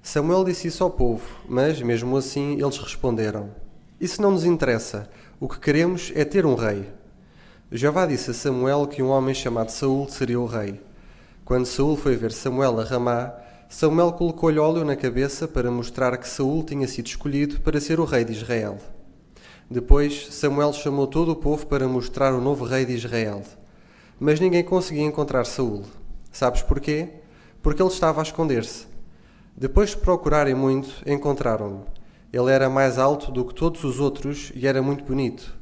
Samuel disse isso ao povo, mas, mesmo assim, eles responderam: Isso não nos interessa, o que queremos é ter um rei. Jeová disse a Samuel que um homem chamado Saúl seria o rei. Quando Saúl foi ver Samuel a Ramá, Samuel colocou-lhe óleo na cabeça para mostrar que Saúl tinha sido escolhido para ser o rei de Israel. Depois, Samuel chamou todo o povo para mostrar o novo rei de Israel. Mas ninguém conseguia encontrar Saúl. Sabes porquê? Porque ele estava a esconder-se. Depois de procurarem muito, encontraram-no. Ele era mais alto do que todos os outros e era muito bonito.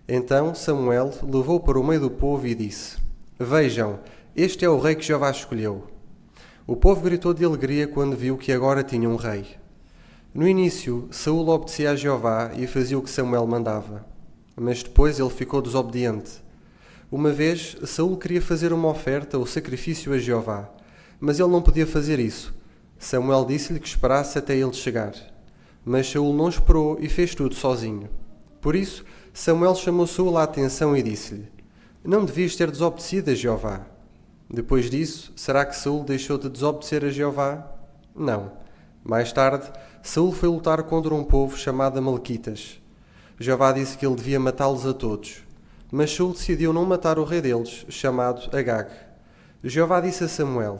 Então Samuel levou para o meio do povo e disse: Vejam, este é o rei que Jeová escolheu. O povo gritou de alegria quando viu que agora tinha um rei. No início, Saúl obedecia a Jeová e fazia o que Samuel mandava. Mas depois ele ficou desobediente. Uma vez, Saúl queria fazer uma oferta ou sacrifício a Jeová, mas ele não podia fazer isso. Samuel disse-lhe que esperasse até ele chegar. Mas Saúl não esperou e fez tudo sozinho. Por isso, Samuel chamou Saúl à atenção e disse-lhe: Não devias ter desobedecido a Jeová. Depois disso, será que Saúl deixou de desobedecer a Jeová? Não. Mais tarde, Saúl foi lutar contra um povo chamado Amalequitas. Jeová disse que ele devia matá-los a todos. Mas Saúl decidiu não matar o rei deles, chamado Agag. Jeová disse a Samuel: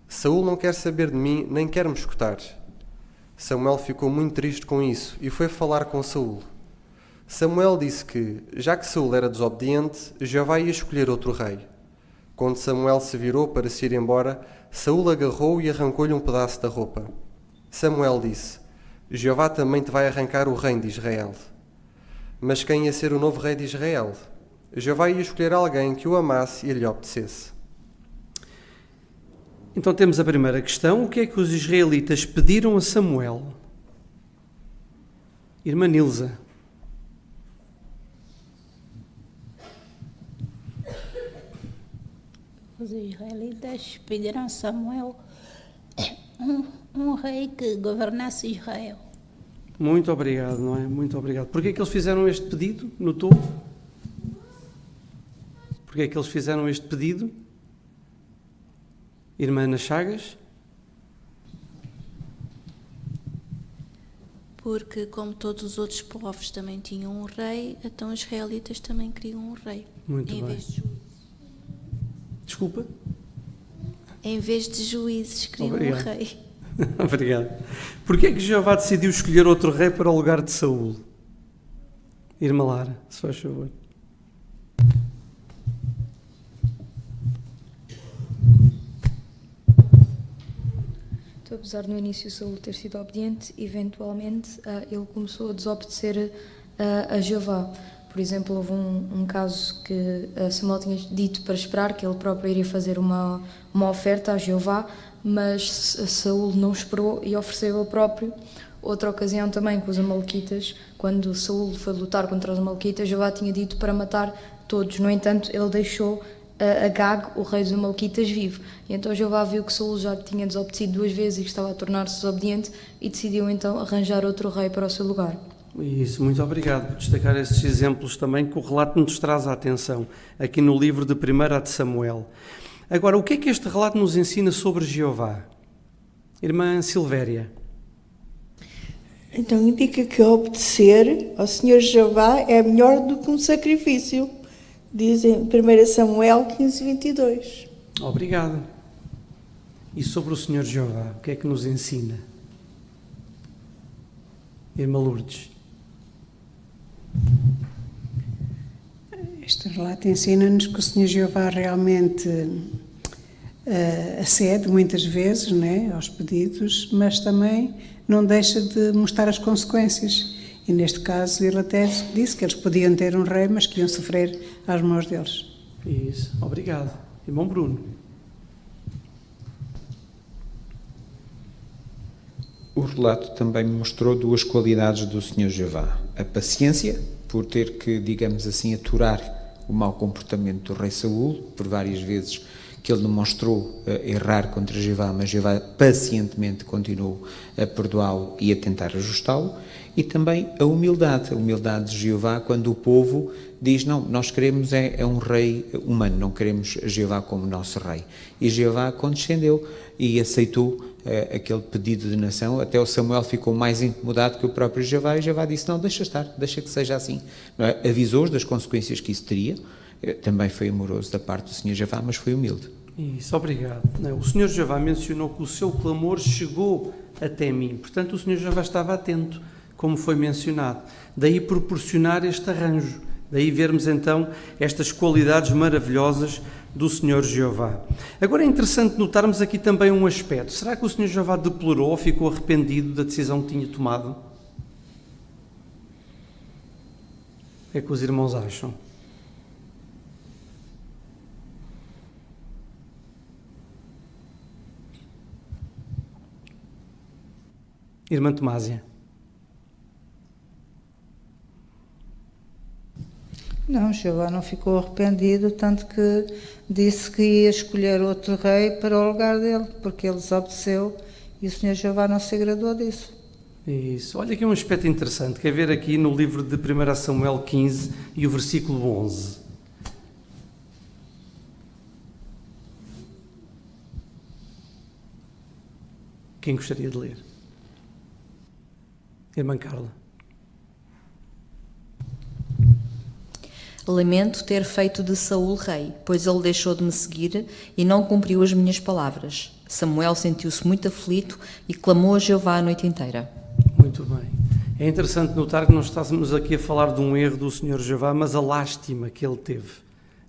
Saúl não quer saber de mim, nem quer me escutar. Samuel ficou muito triste com isso e foi falar com Saúl. Samuel disse que, já que Saúl era desobediente, Jeová ia escolher outro rei. Quando Samuel se virou para se ir embora, Saúl agarrou e arrancou-lhe um pedaço da roupa. Samuel disse: Jeová também te vai arrancar o reino de Israel. Mas quem ia ser o novo rei de Israel? Jeová ia escolher alguém que o amasse e lhe obedecesse. Então temos a primeira questão. O que é que os israelitas pediram a Samuel? Irmã Nilza. Os israelitas pediram a Samuel um rei que governasse Israel. Muito obrigado, não é? Muito obrigado. Porquê é que eles fizeram este pedido? Notou? Porquê é que eles fizeram este pedido? Irmã Ana Chagas? Porque, como todos os outros povos também tinham um rei, então os israelitas também queriam um rei. Muito em bem. Vez de Desculpa? Em vez de juízes, queriam um rei. Obrigado. Porquê é que Jeová decidiu escolher outro rei para o lugar de Saúl? Irmã Lara, se faz favor. Então, apesar de no início Saúl ter sido obediente, eventualmente ele começou a desobedecer a Jeová. Por exemplo, houve um caso que Samuel tinha dito para esperar, que ele próprio iria fazer uma oferta a Jeová, mas Saúl não esperou e ofereceu ele próprio. Outra ocasião também com os amalequitas, quando Saúl foi lutar contra os amalequitas, Jeová tinha dito para matar todos. No entanto, ele deixou Agag, o rei dos amalequitas, vivo. E então Jeová viu que Saúl já tinha desobedecido 2 vezes e que estava a tornar-se desobediente e decidiu então arranjar outro rei para o seu lugar. Isso, muito obrigado por destacar esses exemplos também que o relato nos traz à atenção, aqui no livro de 1 de Samuel. Agora, o que é que este relato nos ensina sobre Jeová? Irmã Silvéria. Então indica que obedecer ao Senhor Jeová é melhor do que um sacrifício. Diz em 1 Samuel 15:22. Obrigado. E sobre o Senhor Jeová, o que é que nos ensina? Irmã Lourdes. Este relato ensina-nos que o Senhor Jeová realmente acede muitas vezes, né, aos pedidos, mas também não deixa de mostrar as consequências. E neste caso ele até disse que eles podiam ter um rei, mas que iam sofrer às mãos deles. Isso, obrigado. Irmão Bruno. O relato também me mostrou 2 qualidades do Senhor Jeová. A paciência, por ter que, digamos assim, aturar o mau comportamento do rei Saúl, por várias vezes que ele demonstrou errar contra Jeová, mas Jeová pacientemente continuou a perdoá-lo e a tentar ajustá-lo. E também a humildade de Jeová, quando o povo diz, não, nós queremos é um rei humano, não queremos Jeová como nosso rei. E Jeová condescendeu e aceitou aquele pedido de nação, até o Samuel ficou mais incomodado que o próprio Jeová, e Jeová disse, não, deixa estar, deixa que seja assim. Não é? Avisou-os das consequências que isso teria, também foi amoroso da parte do Senhor Jeová, mas foi humilde. Isso, obrigado. O Senhor Jeová mencionou que o seu clamor chegou até mim, portanto o Senhor Jeová estava atento, como foi mencionado. Daí proporcionar este arranjo, daí vermos então estas qualidades maravilhosas do Senhor Jeová. Agora é interessante notarmos aqui também um aspecto. Será que o Senhor Jeová deplorou ou ficou arrependido da decisão que tinha tomado? O que é que os irmãos acham? Irmã Tomásia. Não, Jeová não ficou arrependido, tanto que disse que ia escolher outro rei para o lugar dele, porque ele desobedeceu e o Senhor Jeová não se agradou disso. Isso. Olha aqui um aspecto interessante, que é ver aqui no livro de 1 Samuel 15 e o versículo 11. Quem gostaria de ler? Irmã Carla. Lamento ter feito de Saúl rei, pois ele deixou de me seguir e não cumpriu as minhas palavras. Samuel sentiu-se muito aflito e clamou a Jeová a noite inteira. Muito bem. É interessante notar que não estamos aqui a falar de um erro do Senhor Jeová, mas a lástima que ele teve,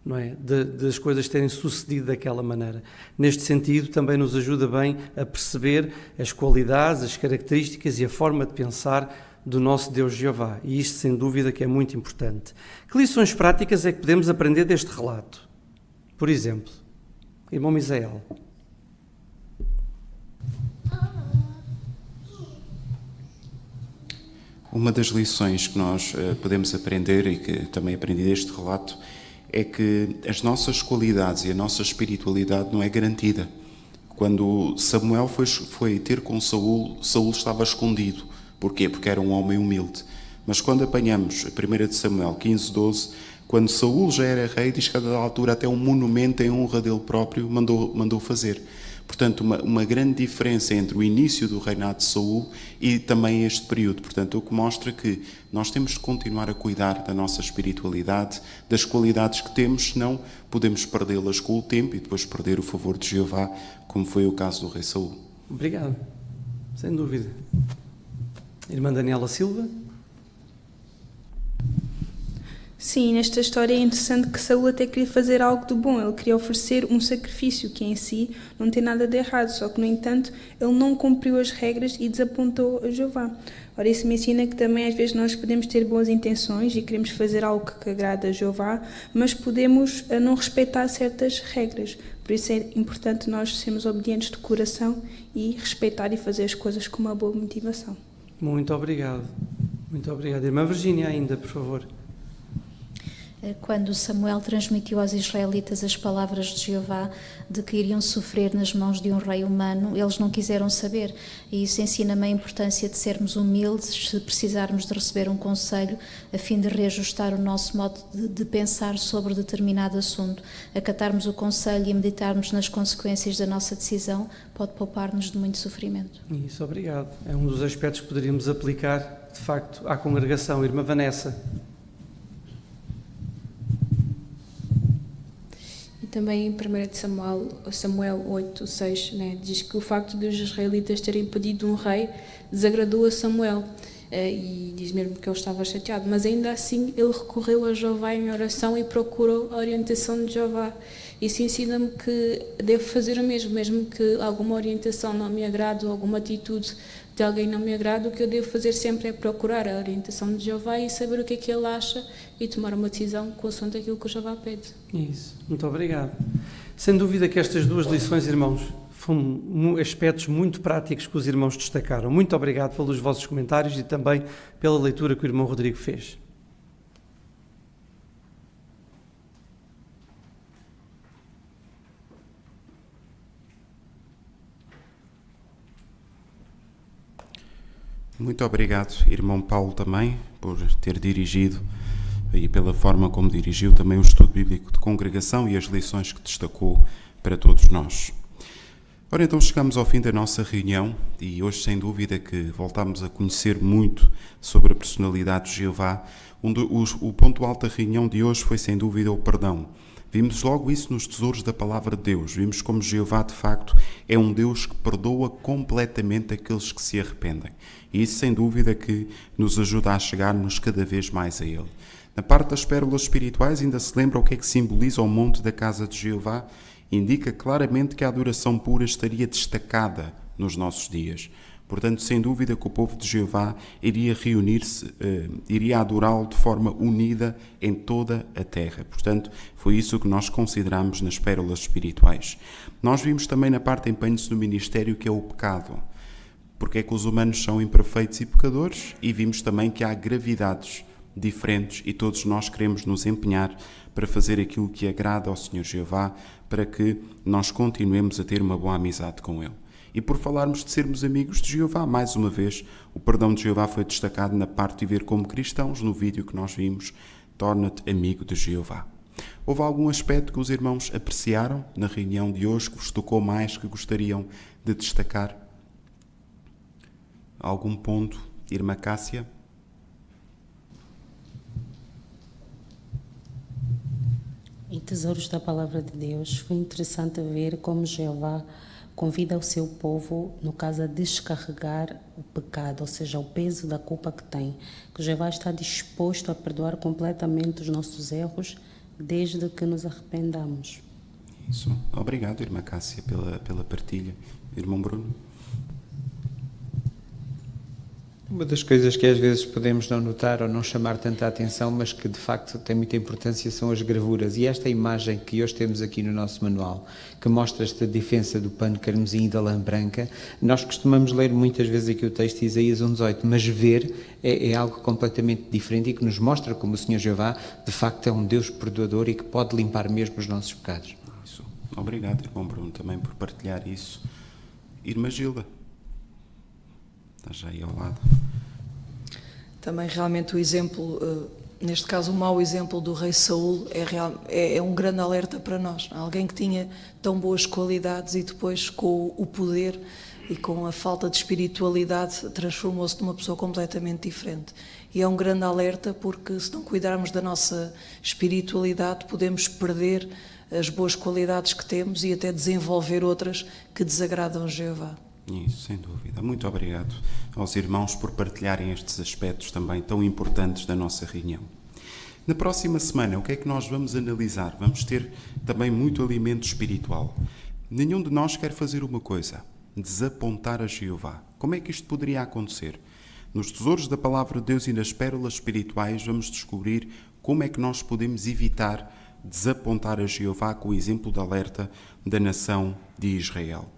não é? Das coisas terem sucedido daquela maneira. Neste sentido, também nos ajuda bem a perceber as qualidades, as características e a forma de pensar do nosso Deus Jeová. E isto, sem dúvida, que é muito importante. Que lições práticas é que podemos aprender deste relato? Por exemplo, irmão Misael. Uma das lições que nós podemos aprender e que também aprendi deste relato é que as nossas qualidades e a nossa espiritualidade não é garantida. Quando Samuel foi ter com Saúl, Saúl estava escondido. Porquê? Porque era um homem humilde. Mas quando apanhamos a 1 de Samuel 15:12, quando Saúl já era rei, diz que a dada altura até um monumento em honra dele próprio mandou fazer. Portanto, uma grande diferença entre o início do reinado de Saul e também este período. Portanto, o que mostra que nós temos que continuar a cuidar da nossa espiritualidade, das qualidades que temos, senão podemos perdê-las com o tempo e depois perder o favor de Jeová, como foi o caso do rei Saul. Obrigado. Sem dúvida. Irmã Daniela Silva. Sim, nesta história é interessante que Saul até queria fazer algo de bom, ele queria oferecer um sacrifício que em si não tem nada de errado, só que no entanto ele não cumpriu as regras e desapontou a Jeová. Ora, isso me ensina que também às vezes nós podemos ter boas intenções e queremos fazer algo que agrada a Jeová, mas podemos não respeitar certas regras. Por isso é importante nós sermos obedientes de coração e respeitar e fazer as coisas com uma boa motivação. Muito obrigado. Muito obrigado. Irmã Virgínia ainda, por favor. Quando Samuel transmitiu aos israelitas as palavras de Jeová de que iriam sofrer nas mãos de um rei humano, eles não quiseram saber. E isso ensina-me a importância de sermos humildes, se precisarmos de receber um conselho, a fim de reajustar o nosso modo de pensar sobre determinado assunto. Acatarmos o conselho e meditarmos nas consequências da nossa decisão pode poupar-nos de muito sofrimento. Isso, obrigado. É um dos aspectos que poderíamos aplicar, de facto, à congregação. Irmã Vanessa. Também em 1 Samuel 8:6, né, diz que o facto dos israelitas terem pedido um rei desagradou a Samuel, e diz mesmo que ele estava chateado, mas ainda assim ele recorreu a Jeová em oração e procurou a orientação de Jeová. Isso ensina-me que devo fazer o mesmo que alguma orientação não me agrade ou alguma atitude de alguém não me agrada, o que eu devo fazer sempre é procurar a orientação de Jeová e saber o que é que ele acha e tomar uma decisão consoante aquilo que o Jeová pede. Isso, muito obrigado. Sem dúvida que estas duas lições, irmãos, foram aspectos muito práticos que os irmãos destacaram. Muito obrigado pelos vossos comentários e também pela leitura que o irmão Rodrigo fez. Muito obrigado, irmão Paulo, também, por ter dirigido e pela forma como dirigiu também o estudo bíblico de congregação e as lições que destacou para todos nós. Ora, então chegamos ao fim da nossa reunião e hoje, sem dúvida, que voltamos a conhecer muito sobre a personalidade de Jeová. O ponto alto da reunião de hoje foi, sem dúvida, o perdão. Vimos logo isso nos tesouros da palavra de Deus. Vimos como Jeová, de facto, é um Deus que perdoa completamente aqueles que se arrependem. E isso, sem dúvida, que nos ajuda a chegar-nos cada vez mais a Ele. Na parte das pérolas espirituais, ainda se lembra o que é que simboliza o monte da casa de Jeová? Indica claramente que a adoração pura estaria destacada nos nossos dias. Portanto, sem dúvida que o povo de Jeová iria reunir-se, iria adorá-lo de forma unida em toda a terra. Portanto, foi isso que nós consideramos nas pérolas espirituais. Nós vimos também na parte empenho-se do ministério que é o pecado. Porque é que os humanos são imperfeitos e pecadores? E vimos também que há gravidades diferentes e todos nós queremos nos empenhar para fazer aquilo que agrada ao Senhor Jeová, para que nós continuemos a ter uma boa amizade com Ele. E por falarmos de sermos amigos de Jeová, mais uma vez, o perdão de Jeová foi destacado na parte de ver como cristãos, no vídeo que nós vimos, torna-te amigo de Jeová. Houve algum aspecto que os irmãos apreciaram na reunião de hoje, que vos tocou mais, que gostariam de destacar? Algum ponto, irmã Cássia? Em Tesouros da Palavra de Deus, foi interessante ver como Jeová convida o seu povo, no caso, a descarregar o pecado, ou seja, o peso da culpa que tem. Que Jeová está disposto a perdoar completamente os nossos erros, desde que nos arrependamos. Isso. Obrigado, irmã Cássia, pela partilha. Irmão Bruno? Uma das coisas que às vezes podemos não notar ou não chamar tanta atenção, mas que de facto tem muita importância, são as gravuras. E esta imagem que hoje temos aqui no nosso manual, que mostra esta diferença do pano carmesim e da lã branca, nós costumamos ler muitas vezes aqui o texto de Isaías 1:18, mas ver é algo completamente diferente e que nos mostra como o Senhor Jeová de facto é um Deus perdoador e que pode limpar mesmo os nossos pecados. Isso. Obrigado, irmão Bruno, também por partilhar isso. Irmã Gilda? Está já aí ao lado. Também realmente o exemplo neste caso o mau exemplo do rei Saul é um grande alerta para nós. Alguém que tinha tão boas qualidades e depois com o poder e com a falta de espiritualidade transformou-se numa pessoa completamente diferente. E é um grande alerta porque se não cuidarmos da nossa espiritualidade podemos perder as boas qualidades que temos e até desenvolver outras que desagradam a Jeová. Isso, sem dúvida. Muito obrigado aos irmãos por partilharem estes aspectos também tão importantes da nossa reunião. Na próxima semana, o que é que nós vamos analisar? Vamos ter também muito alimento espiritual. Nenhum de nós quer fazer uma coisa: desapontar a Jeová. Como é que isto poderia acontecer? Nos tesouros da Palavra de Deus e nas pérolas espirituais vamos descobrir como é que nós podemos evitar desapontar a Jeová com o exemplo de alerta da nação de Israel.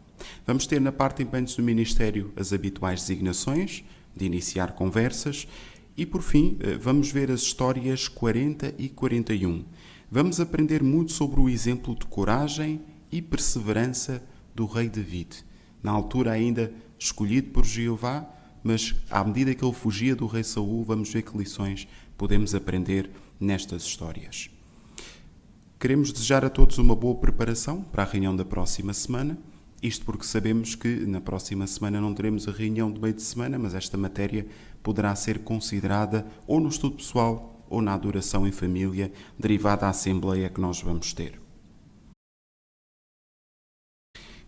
Vamos ter na parte Empenhos do Ministério as habituais designações, de iniciar conversas, e por fim vamos ver as histórias 40 e 41. Vamos aprender muito sobre o exemplo de coragem e perseverança do rei David, na altura ainda escolhido por Jeová, mas à medida que ele fugia do rei Saul, vamos ver que lições podemos aprender nestas histórias. Queremos desejar a todos uma boa preparação para a reunião da próxima semana, isto porque sabemos que na próxima semana não teremos a reunião de meio de semana, mas esta matéria poderá ser considerada ou no estudo pessoal ou na adoração em família, derivada da assembleia que nós vamos ter.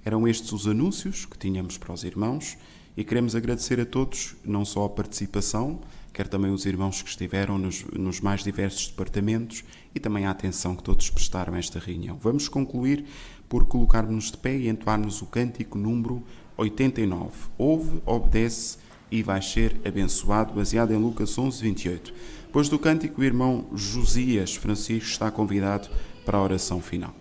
Eram estes os anúncios que tínhamos para os irmãos e queremos agradecer a todos, não só a participação, quer também os irmãos que estiveram nos mais diversos departamentos e também a atenção que todos prestaram a esta reunião. Vamos concluir por colocarmos de pé e entoarmos o cântico número 89. Ouve, obedece e vais ser abençoado, baseado em Lucas 11, 28. Depois do cântico, o irmão Josias Francisco está convidado para a oração final.